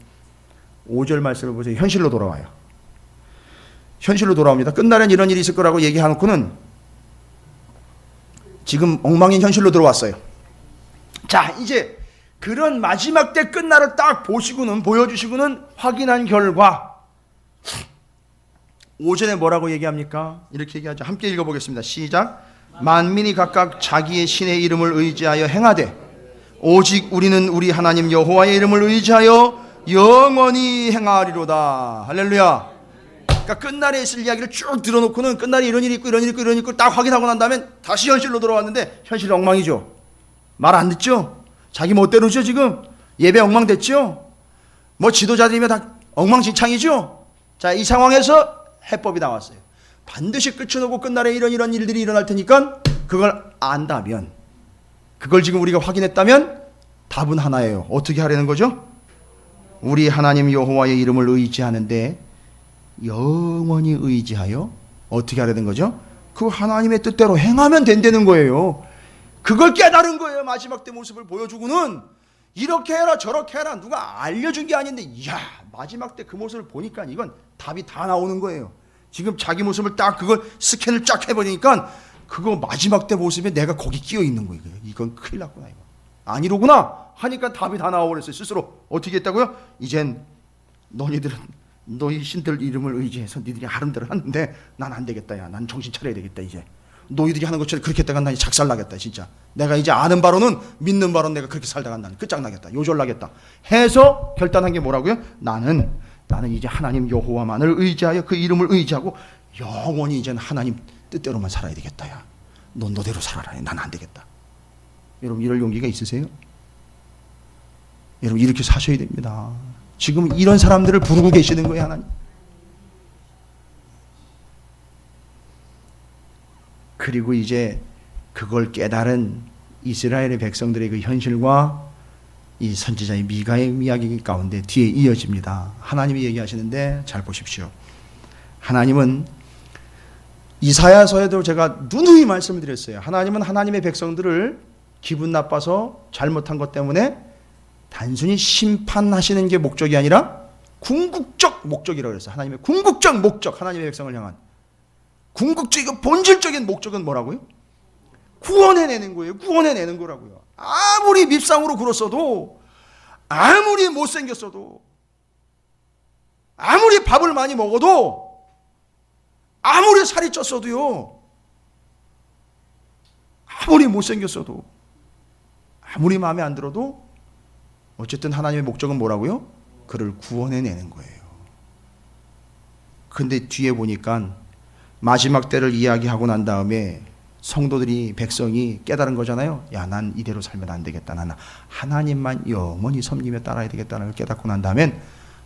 5절 말씀을 보세요. 현실로 돌아와요. 현실로 돌아옵니다. 끝날엔 이런 일이 있을 거라고 얘기해놓고는 지금 엉망인 현실로 들어왔어요. 자, 이제 그런 마지막 때 끝날을 딱 보여주시고는 확인한 결과 5절에 뭐라고 얘기합니까? 이렇게 얘기하죠. 함께 읽어보겠습니다. 시작. 만민이 각각 자기의 신의 이름을 의지하여 행하되 오직 우리는 우리 하나님 여호와의 이름을 의지하여 영원히 행하리로다. 할렐루야. 그러니까 끝날에 있을 이야기를 쭉 들어놓고는 끝날에 이런 일이 있고 이런 일이 있고 이런 일이 있고 딱 확인하고 난 다음에 다시 현실로 돌아왔는데 현실이 엉망이죠. 말 안 듣죠? 자기 멋대로죠. 지금 예배 엉망됐죠? 뭐 지도자들이면 다 엉망진창이죠? 자, 이 상황에서 해법이 나왔어요. 반드시 끝은 오고 끝날에 이런 일들이 일어날 테니까 그걸 안다면, 그걸 지금 우리가 확인했다면 답은 하나예요. 어떻게 하려는 거죠? 우리 하나님 여호와의 이름을 의지하는데 영원히 의지하여 어떻게 하려는 거죠? 그 하나님의 뜻대로 행하면 된다는 거예요. 그걸 깨달은 거예요. 마지막 때 모습을 보여주고는 이렇게 해라 저렇게 해라 누가 알려준 게 아닌데, 이야, 마지막 때 그 모습을 보니까 이건 답이 다 나오는 거예요. 지금 자기 모습을 딱 그걸 스캔을 쫙 해버리니까 그거 마지막 때 모습에 내가 거기 끼어 있는 거예요. 이건 큰일 났구나. 이거 아니로구나 하니까 답이 다 나와버렸어요. 스스로 어떻게 했다고요? 이젠 너희 신들 이름을 의지해서 니들이 하는 대로 하는데 난 안 되겠다. 야, 난 정신 차려야 되겠다. 이제 너희들이 하는 것처럼 그렇게 했다가 난 작살나겠다. 진짜 내가 이제 아는 바로는 믿는 바로는 내가 그렇게 살다가 난 끝장나겠다. 요절나겠다 해서 결단한 게 뭐라고요? 나는 나는 이제 하나님 여호와만을 의지하여 그 이름을 의지하고 영원히 이제는 하나님 뜻대로만 살아야 되겠다. 야, 넌 너대로 살아라. 난 안 되겠다. 여러분 이럴 용기가 있으세요? 여러분 이렇게 사셔야 됩니다. 지금 이런 사람들을 부르고 계시는 거예요, 하나님. 그리고 이제 그걸 깨달은 이스라엘의 백성들의 그 현실과 이 선지자의 미가의 이야기 가운데 뒤에 이어집니다. 하나님이 얘기하시는데 잘 보십시오. 하나님은 이사야서에도 제가 누누이 말씀을 드렸어요. 하나님은 하나님의 백성들을 기분 나빠서 잘못한 것 때문에 단순히 심판하시는 게 목적이 아니라 궁극적 목적이라고 그랬어요. 하나님의 궁극적 목적, 하나님의 백성을 향한 궁극적이고 본질적인 목적은 뭐라고요? 구원해내는 거예요. 구원해내는 거라고요. 아무리 밉상으로 굴었어도, 아무리 못생겼어도, 아무리 밥을 많이 먹어도, 아무리 살이 쪘어도요, 아무리 못생겼어도, 아무리 마음에 안 들어도 어쨌든 하나님의 목적은 뭐라고요? 그를 구원해내는 거예요. 근데 뒤에 보니까 마지막 때를 이야기하고 난 다음에 성도들이, 백성이 깨달은 거잖아요. 야, 난 이대로 살면 안 되겠다. 나는 하나님만 영원히 섬기며 따라야 되겠다는 걸 깨닫고 난 다음엔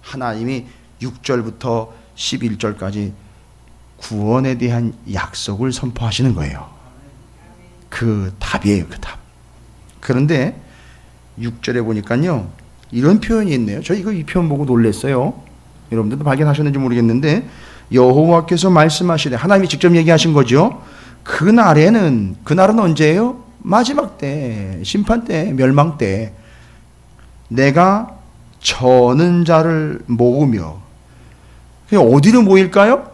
하나님이 6절부터 11절까지 구원에 대한 약속을 선포하시는 거예요. 그 답이에요, 그 답. 그런데 6절에 보니까요, 이런 표현이 있네요. 저 이 표현 보고 놀랐어요. 여러분들도 발견하셨는지 모르겠는데, 여호와께서 말씀하시되, 하나님이 직접 얘기하신 거죠. 그날은 언제예요? 마지막 때, 심판 때, 멸망 때, 내가 저는 자를 모으며, 어디로 모일까요?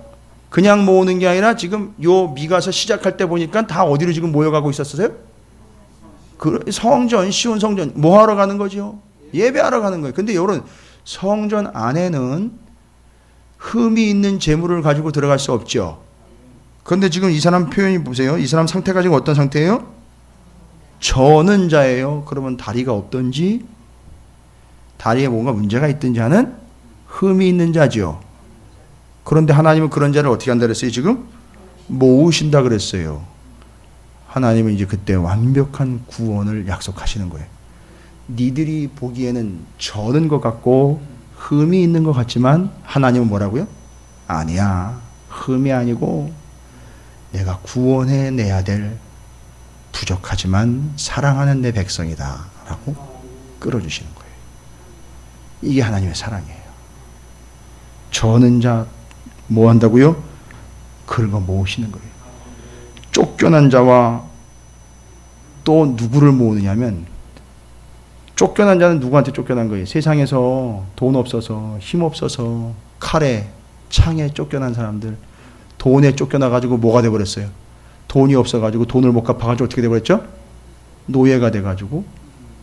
그냥 모으는 게 아니라 지금 요 미가서 시작할 때 보니까 다 어디로 지금 모여가고 있었어요? 그 성전, 시온 성전, 뭐 하러 가는 거죠? 예배하러 가는 거예요. 근데 여러분, 성전 안에는 흠이 있는 재물을 가지고 들어갈 수 없죠. 그런데 지금 이 사람 표현이 보세요. 이 사람 상태가 지금 어떤 상태예요? 저는 자예요. 그러면 다리가 없든지, 다리에 뭔가 문제가 있든지 하는 흠이 있는 자죠. 그런데 하나님은 그런 자를 어떻게 한다 그랬어요? 지금 모으신다 그랬어요. 하나님은 이제 그때 완벽한 구원을 약속하시는 거예요. 니들이 보기에는 저는 것 같고 흠이 있는 것 같지만 하나님은 뭐라고요? 아니야. 흠이 아니고 내가 구원해내야 될 부족하지만 사랑하는 내 백성이다 라고 끌어주시는 거예요. 이게 하나님의 사랑이에요. 저는 자 뭐 한다고요? 긁어 모으시는 거예요. 쫓겨난 자와 또 누구를 모으느냐면, 쫓겨난 자는 누구한테 쫓겨난 거예요? 세상에서 돈 없어서, 힘 없어서, 칼에, 창에 쫓겨난 사람들, 돈에 쫓겨나가지고 뭐가 돼버렸어요? 돈이 없어가지고 돈을 못 갚아가지고 어떻게 돼버렸죠? 노예가 돼가지고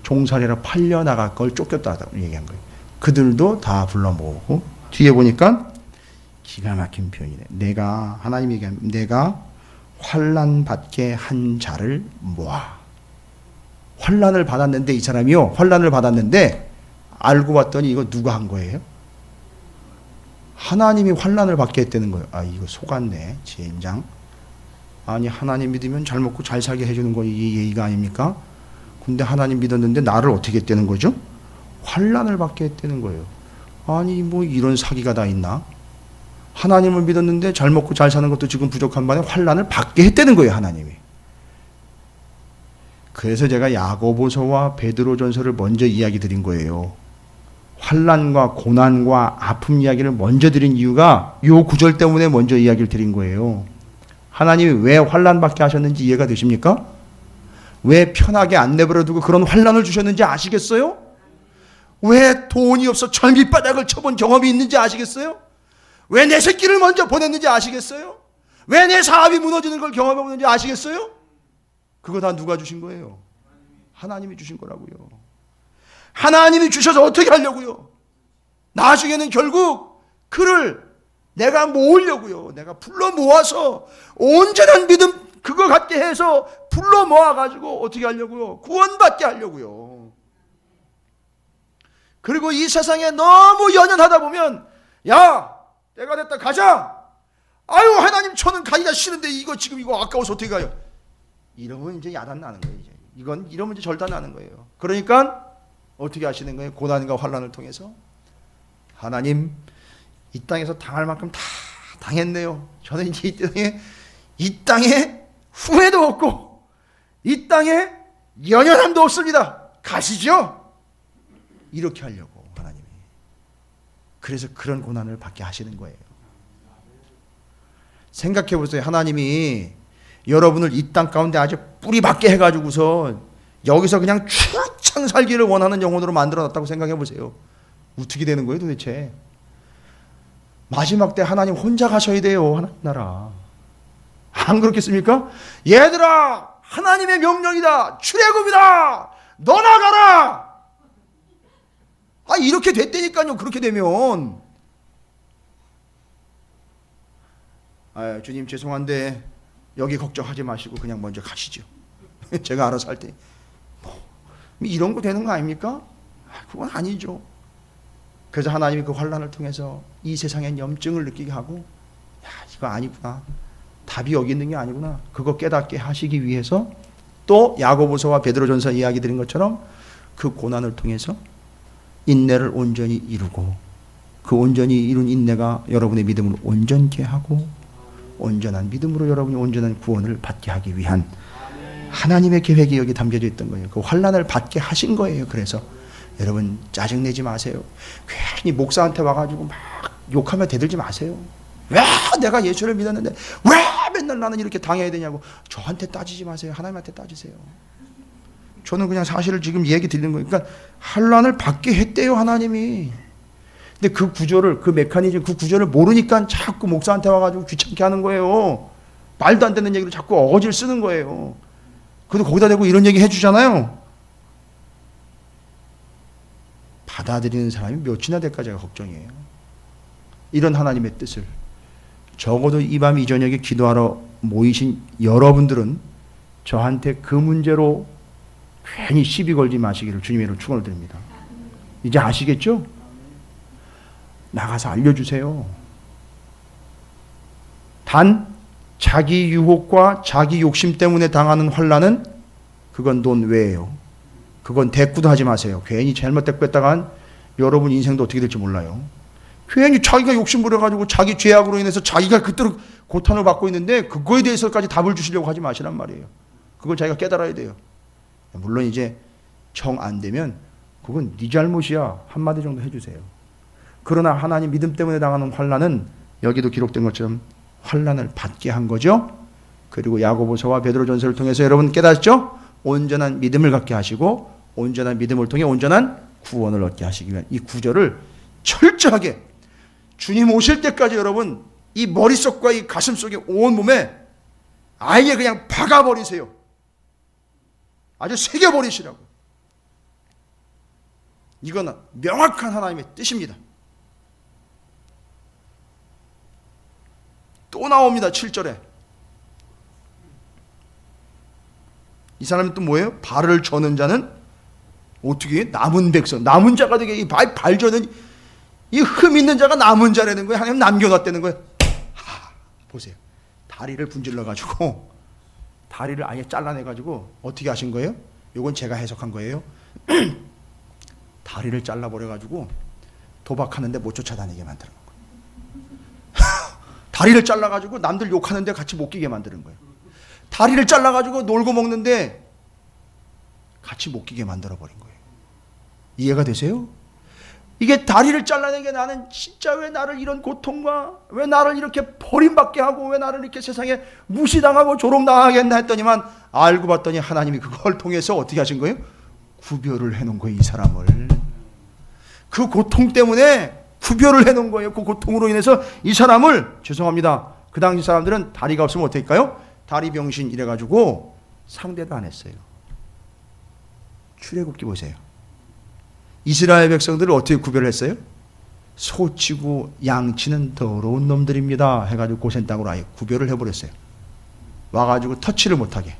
종살이라 팔려나갈 걸 쫓겼다고 얘기한 거예요. 그들도 다 불러 모으고, 뒤에 보니까 기가 막힌 표현이네. 하나님이 얘기합니다. 내가 환난 받게 한 자를 모아. 환난을 받았는데, 이 사람이요, 환난을 받았는데 알고 봤더니 이거 누가 한 거예요? 하나님이 환난을 받게 했다는 거예요. 아, 이거 속았네, 젠장. 아니, 하나님 믿으면 잘 먹고 잘 살게 해주는 거, 이게 예의가 아닙니까? 근데 하나님 믿었는데 나를 어떻게 했다는 거죠? 환난을 받게 했다는 거예요. 아니, 뭐 이런 사기가 다 있나? 하나님을 믿었는데 잘 먹고 잘 사는 것도 지금 부족한 반에 환난을 받게 했다는 거예요, 하나님이. 그래서 제가 야고보서와 베드로전서를 먼저 이야기 드린 거예요. 환난과 고난과 아픔 이야기를 먼저 드린 이유가 요 구절 때문에 먼저 이야기를 드린 거예요. 하나님이 왜 환난 받게 하셨는지 이해가 되십니까? 왜 편하게 안 내버려 두고 그런 환난을 주셨는지 아시겠어요? 왜 돈이 없어 철밑바닥을 쳐본 경험이 있는지 아시겠어요? 왜 내 새끼를 먼저 보냈는지 아시겠어요? 왜 내 사업이 무너지는 걸 경험해보는지 아시겠어요? 그거 다 누가 주신 거예요? 하나님이 주신 거라고요. 하나님이 주셔서 어떻게 하려고요? 나중에는 결국 그를 내가 모으려고요. 내가 불러 모아서 온전한 믿음 그거 갖게 해서 불러 모아가지고 어떻게 하려고요? 구원받게 하려고요. 그리고 이 세상에 너무 연연하다 보면 야, 때가 됐다, 가자. 아유, 하나님, 저는 가기가 싫은데 이거 지금 이거 아까워서 어떻게 가요? 이러면 이제 야단 나는 거예요. 이제. 이러면 이제 절단 나는 거예요. 그러니까 어떻게 하시는 거예요? 고난과 환난을 통해서 하나님, 이 땅에서 당할 만큼 다 당했네요. 저는 이제 이 땅에 후회도 없고 이 땅에 연연함도 없습니다. 가시죠. 이렇게 하려고 하나님이. 그래서 그런 고난을 받게 하시는 거예요. 생각해 보세요. 하나님이 여러분을 이 땅 가운데 아주 뿌리 박게 해가지고서 여기서 그냥 출창 살기를 원하는 영혼으로 만들어놨다고 생각해 보세요. 어떻게 되는 거예요 도대체? 마지막 때 하나님 혼자 가셔야 돼요. 하나님 나라. 안 그렇겠습니까? 얘들아, 하나님의 명령이다. 출애굽이다. 너나 가라. 아, 이렇게 됐다니까요. 그렇게 되면. 아, 주님 죄송한데 여기 걱정하지 마시고 그냥 먼저 가시죠. 제가 알아서 할 때. 뭐, 이런 거 되는 거 아닙니까? 그건 아니죠. 그래서 하나님이 그 환난을 통해서 이 세상의 염증을 느끼게 하고, 야, 이거 아니구나. 답이 여기 있는 게 아니구나. 그거 깨닫게 하시기 위해서 또 야고보서와 베드로전서 이야기 드린 것처럼 그 고난을 통해서 인내를 온전히 이루고, 그 온전히 이룬 인내가 여러분의 믿음을 온전케 하고 온전한 믿음으로 여러분이 온전한 구원을 받게 하기 위한 하나님의 계획이 여기 담겨져 있던 거예요. 그 환난을 받게 하신 거예요. 그래서 여러분 짜증내지 마세요. 괜히 목사한테 와가지고 막 욕하며 대들지 마세요. 왜 내가 예수를 믿었는데 왜 맨날 나는 이렇게 당해야 되냐고. 저한테 따지지 마세요. 하나님한테 따지세요. 저는 그냥 사실을 지금 얘기 드리는 거예요. 그러니까 환난을 받게 했대요 하나님이. 근데 그 구조를, 그 메커니즘, 그 구조를 모르니까 자꾸 목사한테 와가지고 귀찮게 하는 거예요. 말도 안 되는 얘기를 자꾸 어거지를 쓰는 거예요. 그래도 거기다 대고 이런 얘기 해주잖아요. 받아들이는 사람이 몇이나 될까 제가 걱정이에요. 이런 하나님의 뜻을 적어도 이 밤 이 저녁에 기도하러 모이신 여러분들은 저한테 그 문제로 괜히 시비 걸지 마시기를 주님의 이름으로 축원을 드립니다. 이제 아시겠죠? 나가서 알려주세요. 단 자기 유혹과 자기 욕심 때문에 당하는 환난은 그건 논외예요. 그건 대꾸도 하지 마세요. 괜히 잘못 대꾸했다간 여러분 인생도 어떻게 될지 몰라요. 괜히 자기가 욕심 부려가지고 자기 죄악으로 인해서 자기가 그대로 고통을 받고 있는데 그거에 대해서까지 답을 주시려고 하지 마시란 말이에요. 그걸 자기가 깨달아야 돼요. 물론 이제 정 안 되면 그건 네 잘못이야 한마디 정도 해주세요. 그러나 하나님 믿음 때문에 당하는 환난은 여기도 기록된 것처럼 환난을 받게 한 거죠. 그리고 야고보서와 베드로전서를 통해서 여러분 깨닫죠? 온전한 믿음을 갖게 하시고 온전한 믿음을 통해 온전한 구원을 얻게 하시기 위한 이 구절을 철저하게 주님 오실 때까지 여러분 이 머릿속과 이 가슴속에 온몸에 아예 그냥 박아버리세요. 아주 새겨버리시라고. 이건 명확한 하나님의 뜻입니다. 또 나옵니다. 7절에. 이 사람이 또 뭐예요? 발을 저는 자는 어떻게 남은 백성, 남은 자가 되게 이 발 저는 이 흠 있는 자가 남은 자라는 거예요. 하나님 남겨놨다는 거예요. 보세요. 다리를 분질러 가지고 다리를 아예 잘라내 가지고 어떻게 하신 거예요? 이건 제가 해석한 거예요. 다리를 잘라버려 가지고 도박하는데 못 쫓아다니게 만드는 거예요. 다리를 잘라가지고 남들 욕하는데 같이 못 끼게 만드는 거예요. 다리를 잘라가지고 놀고 먹는데 같이 못 끼게 만들어버린 거예요. 이해가 되세요? 이게 다리를 잘라낸 게 나는 진짜 왜 나를 이런 고통과 왜 나를 이렇게 버림받게 하고 왜 나를 이렇게 세상에 무시당하고 조롱당하게 했나 했더니만 알고 봤더니 하나님이 그걸 통해서 어떻게 하신 거예요? 구별을 해놓은 거예요. 이 사람을. 그 고통 때문에 구별을 해놓은 거예요. 그 고통으로 인해서 이 사람을, 죄송합니다, 그 당시 사람들은 다리가 없으면 어떻게 할까요? 다리 병신 이래가지고 상대도 안 했어요. 출애굽기 보세요. 이스라엘 백성들을 어떻게 구별했어요? 소치고 양치는 더러운 놈들입니다 해가지고 고센 땅으로 아예 구별을 해버렸어요. 와가지고 터치를 못하게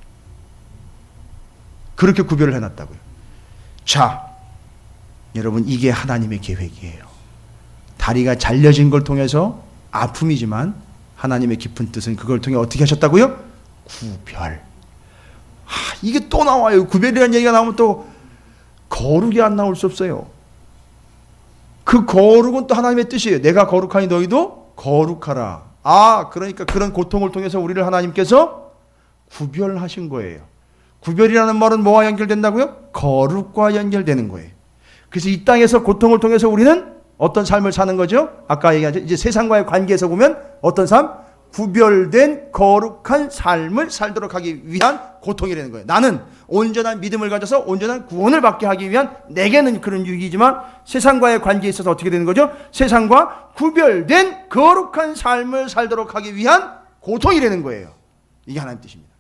그렇게 구별을 해놨다고요. 자, 여러분, 이게 하나님의 계획이에요. 다리가 잘려진 걸 통해서 아픔이지만 하나님의 깊은 뜻은 그걸 통해 어떻게 하셨다고요? 구별. 이게 또 나와요. 구별이라는 얘기가 나오면 또 거룩이 안 나올 수 없어요. 그 거룩은 또 하나님의 뜻이에요. 내가 거룩하니 너희도 거룩하라. 그러니까 그런 고통을 통해서 우리를 하나님께서 구별하신 거예요. 구별이라는 말은 뭐와 연결된다고요? 거룩과 연결되는 거예요. 그래서 이 땅에서 고통을 통해서 우리는 어떤 삶을 사는 거죠? 아까 얘기한 이제 세상과의 관계에서 보면 어떤 삶? 구별된 거룩한 삶을 살도록 하기 위한 고통이라는 거예요. 나는 온전한 믿음을 가져서 온전한 구원을 받게 하기 위한 내게는 그런 유익이지만 세상과의 관계에 있어서 어떻게 되는 거죠? 세상과 구별된 거룩한 삶을 살도록 하기 위한 고통이라는 거예요. 이게 하나님 뜻입니다.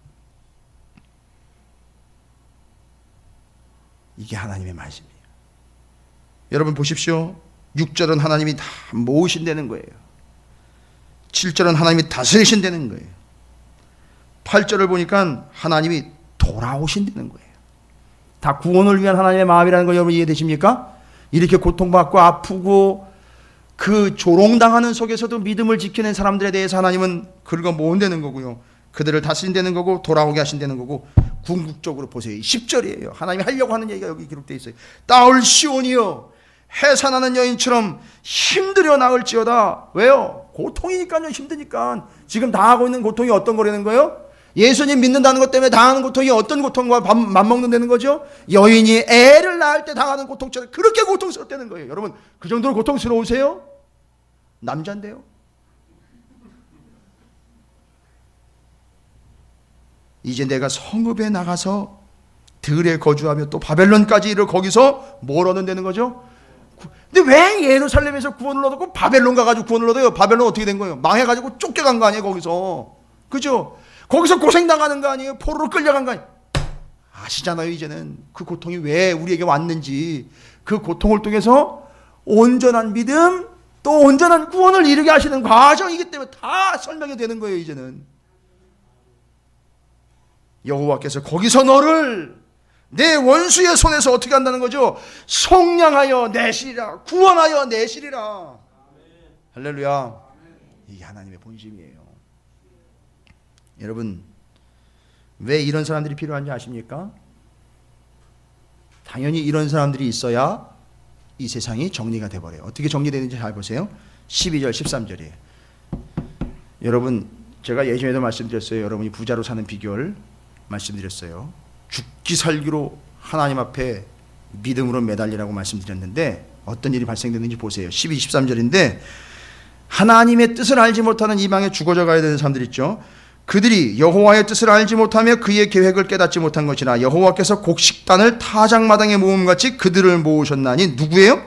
이게 하나님의 말씀이에요. 여러분 보십시오. 6절은 하나님이 다 모으신다는 거예요. 7절은 하나님이 다스리신다는 거예요. 8절을 보니까 하나님이 돌아오신다는 거예요. 다 구원을 위한 하나님의 마음이라는 거 여러분 이해되십니까? 이렇게 고통받고 아프고 그 조롱당하는 속에서도 믿음을 지키는 사람들에 대해서 하나님은 긁어 모은다는 거고요. 그들을 다스린다는 거고 돌아오게 하신다는 거고 궁극적으로 보세요. 10절이에요. 하나님이 하려고 하는 얘기가 여기 기록되어 있어요. 따올 시온이여 해산하는 여인처럼 힘들여 나을지어다. 왜요? 고통이니까요. 힘드니까. 지금 당하고 있는 고통이 어떤 거라는 거예요? 예수님 믿는다는 것 때문에 당하는 고통이 어떤 고통과 맞먹는다는 거죠? 여인이 애를 낳을 때 당하는 고통처럼 그렇게 고통스럽다는 거예요. 여러분 그 정도로 고통스러우세요? 남자인데요. 이제 내가 성읍에 나가서 들에 거주하며 또 바벨론까지 이르러 거기서 뭘 얻는다는 거죠? 근데 왜 예루살렘에서 구원을 얻었고 바벨론 가가지고 구원을 얻어요? 바벨론 어떻게 된 거예요? 망해가지고 쫓겨간 거 아니에요? 거기서. 그죠? 거기서 고생당하는 거 아니에요? 포로로 끌려간 거 아니에요? 아시잖아요. 이제는 그 고통이 왜 우리에게 왔는지. 그 고통을 통해서 온전한 믿음 또 온전한 구원을 이루게 하시는 과정이기 때문에 다 설명이 되는 거예요. 이제는 여호와께서 거기서 너를 내 원수의 손에서 어떻게 한다는 거죠? 속량하여 내시리라. 구원하여 내시리라. 할렐루야. 이게 하나님의 본심이에요. 여러분 왜 이런 사람들이 필요한지 아십니까? 당연히 이런 사람들이 있어야 이 세상이 정리가 돼버려요. 어떻게 정리되는지 잘 보세요. 12절 13절이에요. 여러분 제가 예전에도 말씀드렸어요. 여러분이 부자로 사는 비결 말씀드렸어요. 죽기 살기로 하나님 앞에 믿음으로 매달리라고 말씀드렸는데 어떤 일이 발생됐는지 보세요. 12, 13절인데 하나님의 뜻을 알지 못하는 이방에 죽어져 가야 되는 사람들 있죠. 그들이 여호와의 뜻을 알지 못하며 그의 계획을 깨닫지 못한 것이나 여호와께서 곡식단을 타작마당에 모음같이 그들을 모으셨나니 누구예요?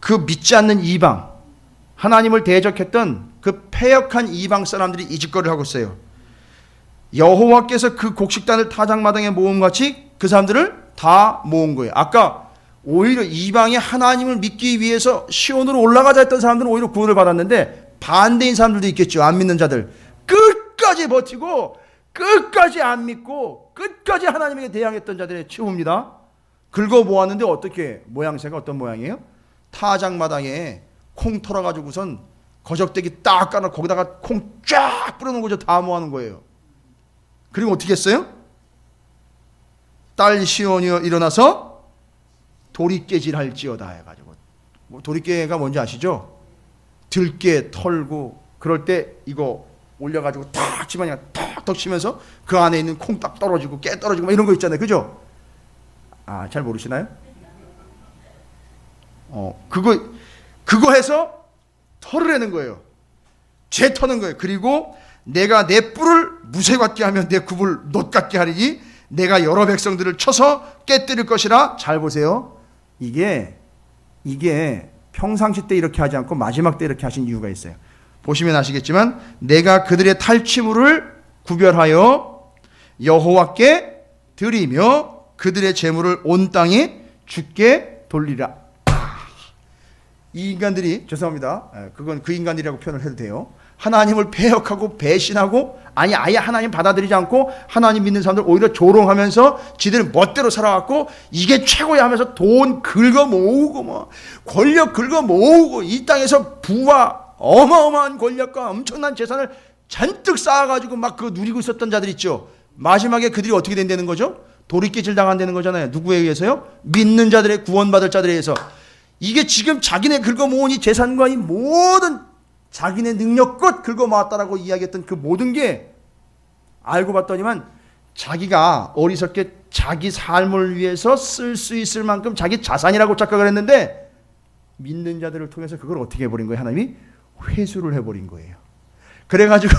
그 믿지 않는 이방, 하나님을 대적했던 그 패역한 이방 사람들이 이 짓거리를 하고 있어요. 여호와께서 그 곡식단을 타작마당에 모음같이 그 사람들을 다 모은 거예요. 아까 오히려 이방이 하나님을 믿기 위해서 시온으로 올라가자 했던 사람들은 오히려 구원을 받았는데 반대인 사람들도 있겠죠. 안 믿는 자들. 끝까지 버티고 끝까지 안 믿고 끝까지 하나님에게 대항했던 자들의 최후입니다. 긁어모았는데 어떻게 모양새가 어떤 모양이에요? 타작마당에 콩 털어가지고선 거적대기 딱 깔아 거기다가 콩 쫙 뿌려놓은 거죠. 다 모아놓은 거예요. 그리고 어떻게 했어요? 딸 시온이여 일어나서 도리깨질할지어다 해가지고 도리깨가 뭔지 아시죠? 들깨 털고 그럴 때 이거 올려가지고 탁 집안이 탁탁 치면서 그 안에 있는 콩 딱 떨어지고 깨 떨어지고 이런 거 있잖아요. 그죠? 잘 모르시나요? 그거 해서 털을 내는 거예요. 죄 터는 거예요. 그리고 내가 내 뿔을 무쇠 같게 하며 내 굽을 놋 같게 하리니 내가 여러 백성들을 쳐서 깨뜨릴 것이라. 잘 보세요. 이게 평상시 때 이렇게 하지 않고 마지막 때 이렇게 하신 이유가 있어요. 보시면 아시겠지만 내가 그들의 탈취물을 구별하여 여호와께 드리며 그들의 재물을 온 땅에 주께 돌리라. 이 인간들이 죄송합니다. 그건 그 인간들이라고 표현을 해도 돼요. 하나님을 배역하고 배신하고 아예 하나님 받아들이지 않고 하나님 믿는 사람들 오히려 조롱하면서 지들 멋대로 살아왔고 이게 최고야 하면서 돈 긁어 모으고 뭐 권력 긁어 모으고 이 땅에서 부와 어마어마한 권력과 엄청난 재산을 잔뜩 쌓아가지고 막 그거 누리고 있었던 자들 있죠. 마지막에 그들이 어떻게 된다는 거죠? 돌이깨질 당한다는 거잖아요. 누구에 의해서요? 믿는 자들의 구원받을 자들에 의해서. 이게 지금 자기네 긁어 모은 이 재산과 이 모든 자기네 능력껏 긁어 모았다라고 이야기했던 그 모든 게 알고 봤더니만 자기가 어리석게 자기 삶을 위해서 쓸 수 있을 만큼 자기 자산이라고 착각을 했는데 믿는 자들을 통해서 그걸 어떻게 해버린 거예요? 하나님이 회수를 해버린 거예요. 그래가지고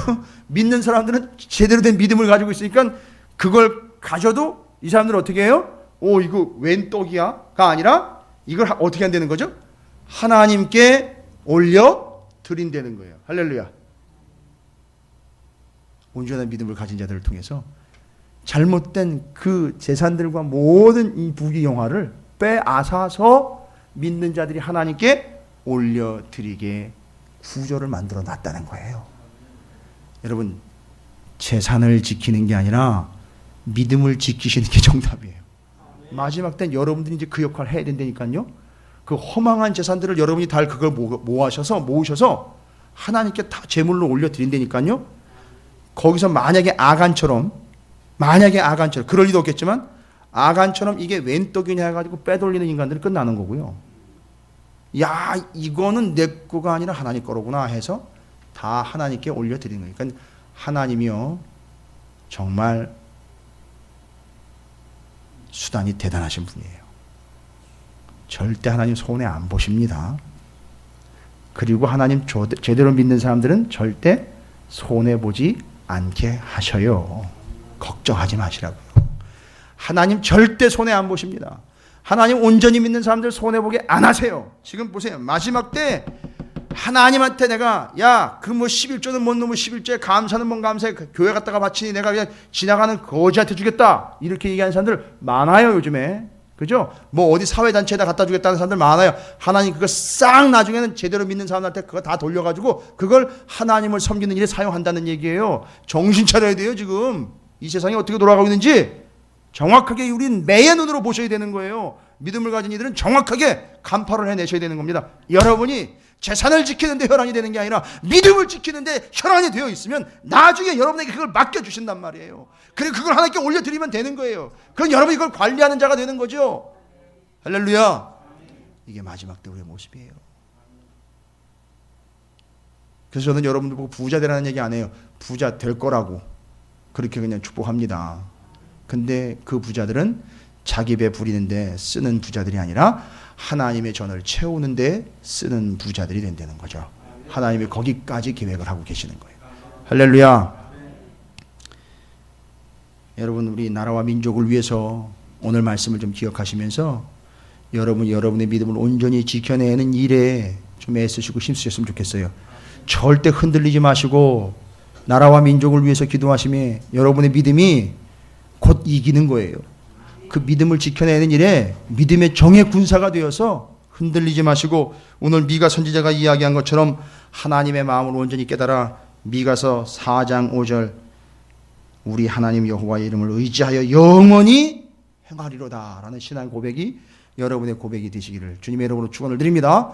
믿는 사람들은 제대로 된 믿음을 가지고 있으니까 그걸 가져도 이 사람들은 어떻게 해요? 오, 이거 웬 떡이야?가 아니라 이걸 어떻게 한다는 거죠? 하나님께 올려 드린다는 거예요. 할렐루야. 온전한 믿음을 가진 자들을 통해서 잘못된 그 재산들과 모든 이 부귀영화를 빼앗아서 믿는 자들이 하나님께 올려 드리게 구조를 만들어 놨다는 거예요. 여러분, 재산을 지키는 게 아니라 믿음을 지키시는 게 정답이에요. 마지막 때는 여러분들이 이제 그 역할을 해야 된다니까요. 그 허망한 재산들을 여러분이 다 그걸 모으셔서 하나님께 다 제물로 올려드린다니까요. 거기서 만약에 아간처럼 그럴 리도 없겠지만 아간처럼 이게 웬 떡이냐 해가지고 빼돌리는 인간들이 끝나는 거고요. 야, 이거는 내 거가 아니라 하나님 거로구나 해서 다 하나님께 올려드리는 거예요. 그러니까 하나님이요, 정말 수단이 대단하신 분이에요. 절대 하나님 손해 안 보십니다. 그리고 하나님 제대로 믿는 사람들은 절대 손해 보지 않게 하셔요. 걱정하지 마시라고요. 하나님 절대 손해 안 보십니다. 하나님 온전히 믿는 사람들 손해 보게 안 하세요. 지금 보세요. 마지막 때 하나님한테 내가 그 뭐 11조는 뭔 놈의 11조에 감사는 뭔 감사해, 교회 갔다가 바치니 내가 그냥 지나가는 거지한테 주겠다 이렇게 얘기하는 사람들 많아요. 요즘에. 그죠? 뭐 어디 사회단체에다 갖다 주겠다는 사람들 많아요. 하나님 그거 싹 나중에는 제대로 믿는 사람한테 그거 다 돌려가지고 그걸 하나님을 섬기는 일에 사용한다는 얘기예요. 정신 차려야 돼요. 지금 이 세상이 어떻게 돌아가고 있는지 정확하게 우린 매의 눈으로 보셔야 되는 거예요. 믿음을 가진 이들은 정확하게 간파를 해내셔야 되는 겁니다. 여러분이 재산을 지키는데 혈안이 되는 게 아니라 믿음을 지키는데 혈안이 되어 있으면 나중에 여러분에게 그걸 맡겨주신단 말이에요. 그리고 그걸 하나님께 올려드리면 되는 거예요. 그럼 여러분이 이걸 관리하는 자가 되는 거죠. 할렐루야. 이게 마지막 때 우리의 모습이에요. 그래서 저는 여러분들 보고 부자 되라는 얘기 안 해요. 부자 될 거라고 그렇게 그냥 축복합니다. 근데 그 부자들은 자기 배 부리는데 쓰는 부자들이 아니라 하나님의 전을 채우는데 쓰는 부자들이 된다는 거죠. 하나님이 거기까지 계획을 하고 계시는 거예요. 할렐루야. 여러분, 우리 나라와 민족을 위해서 오늘 말씀을 좀 기억하시면서 여러분의 믿음을 온전히 지켜내는 일에 좀 애쓰시고 힘쓰셨으면 좋겠어요. 절대 흔들리지 마시고 나라와 민족을 위해서 기도하시면 여러분의 믿음이 곧 이기는 거예요. 그 믿음을 지켜내는 일에 믿음의 정의 군사가 되어서 흔들리지 마시고 오늘 미가 선지자가 이야기한 것처럼 하나님의 마음을 온전히 깨달아 미가서 4장 5절 우리 하나님 여호와의 이름을 의지하여 영원히 행하리로다 라는 신앙 고백이 여러분의 고백이 되시기를 주님의 이름으로 축원을 드립니다.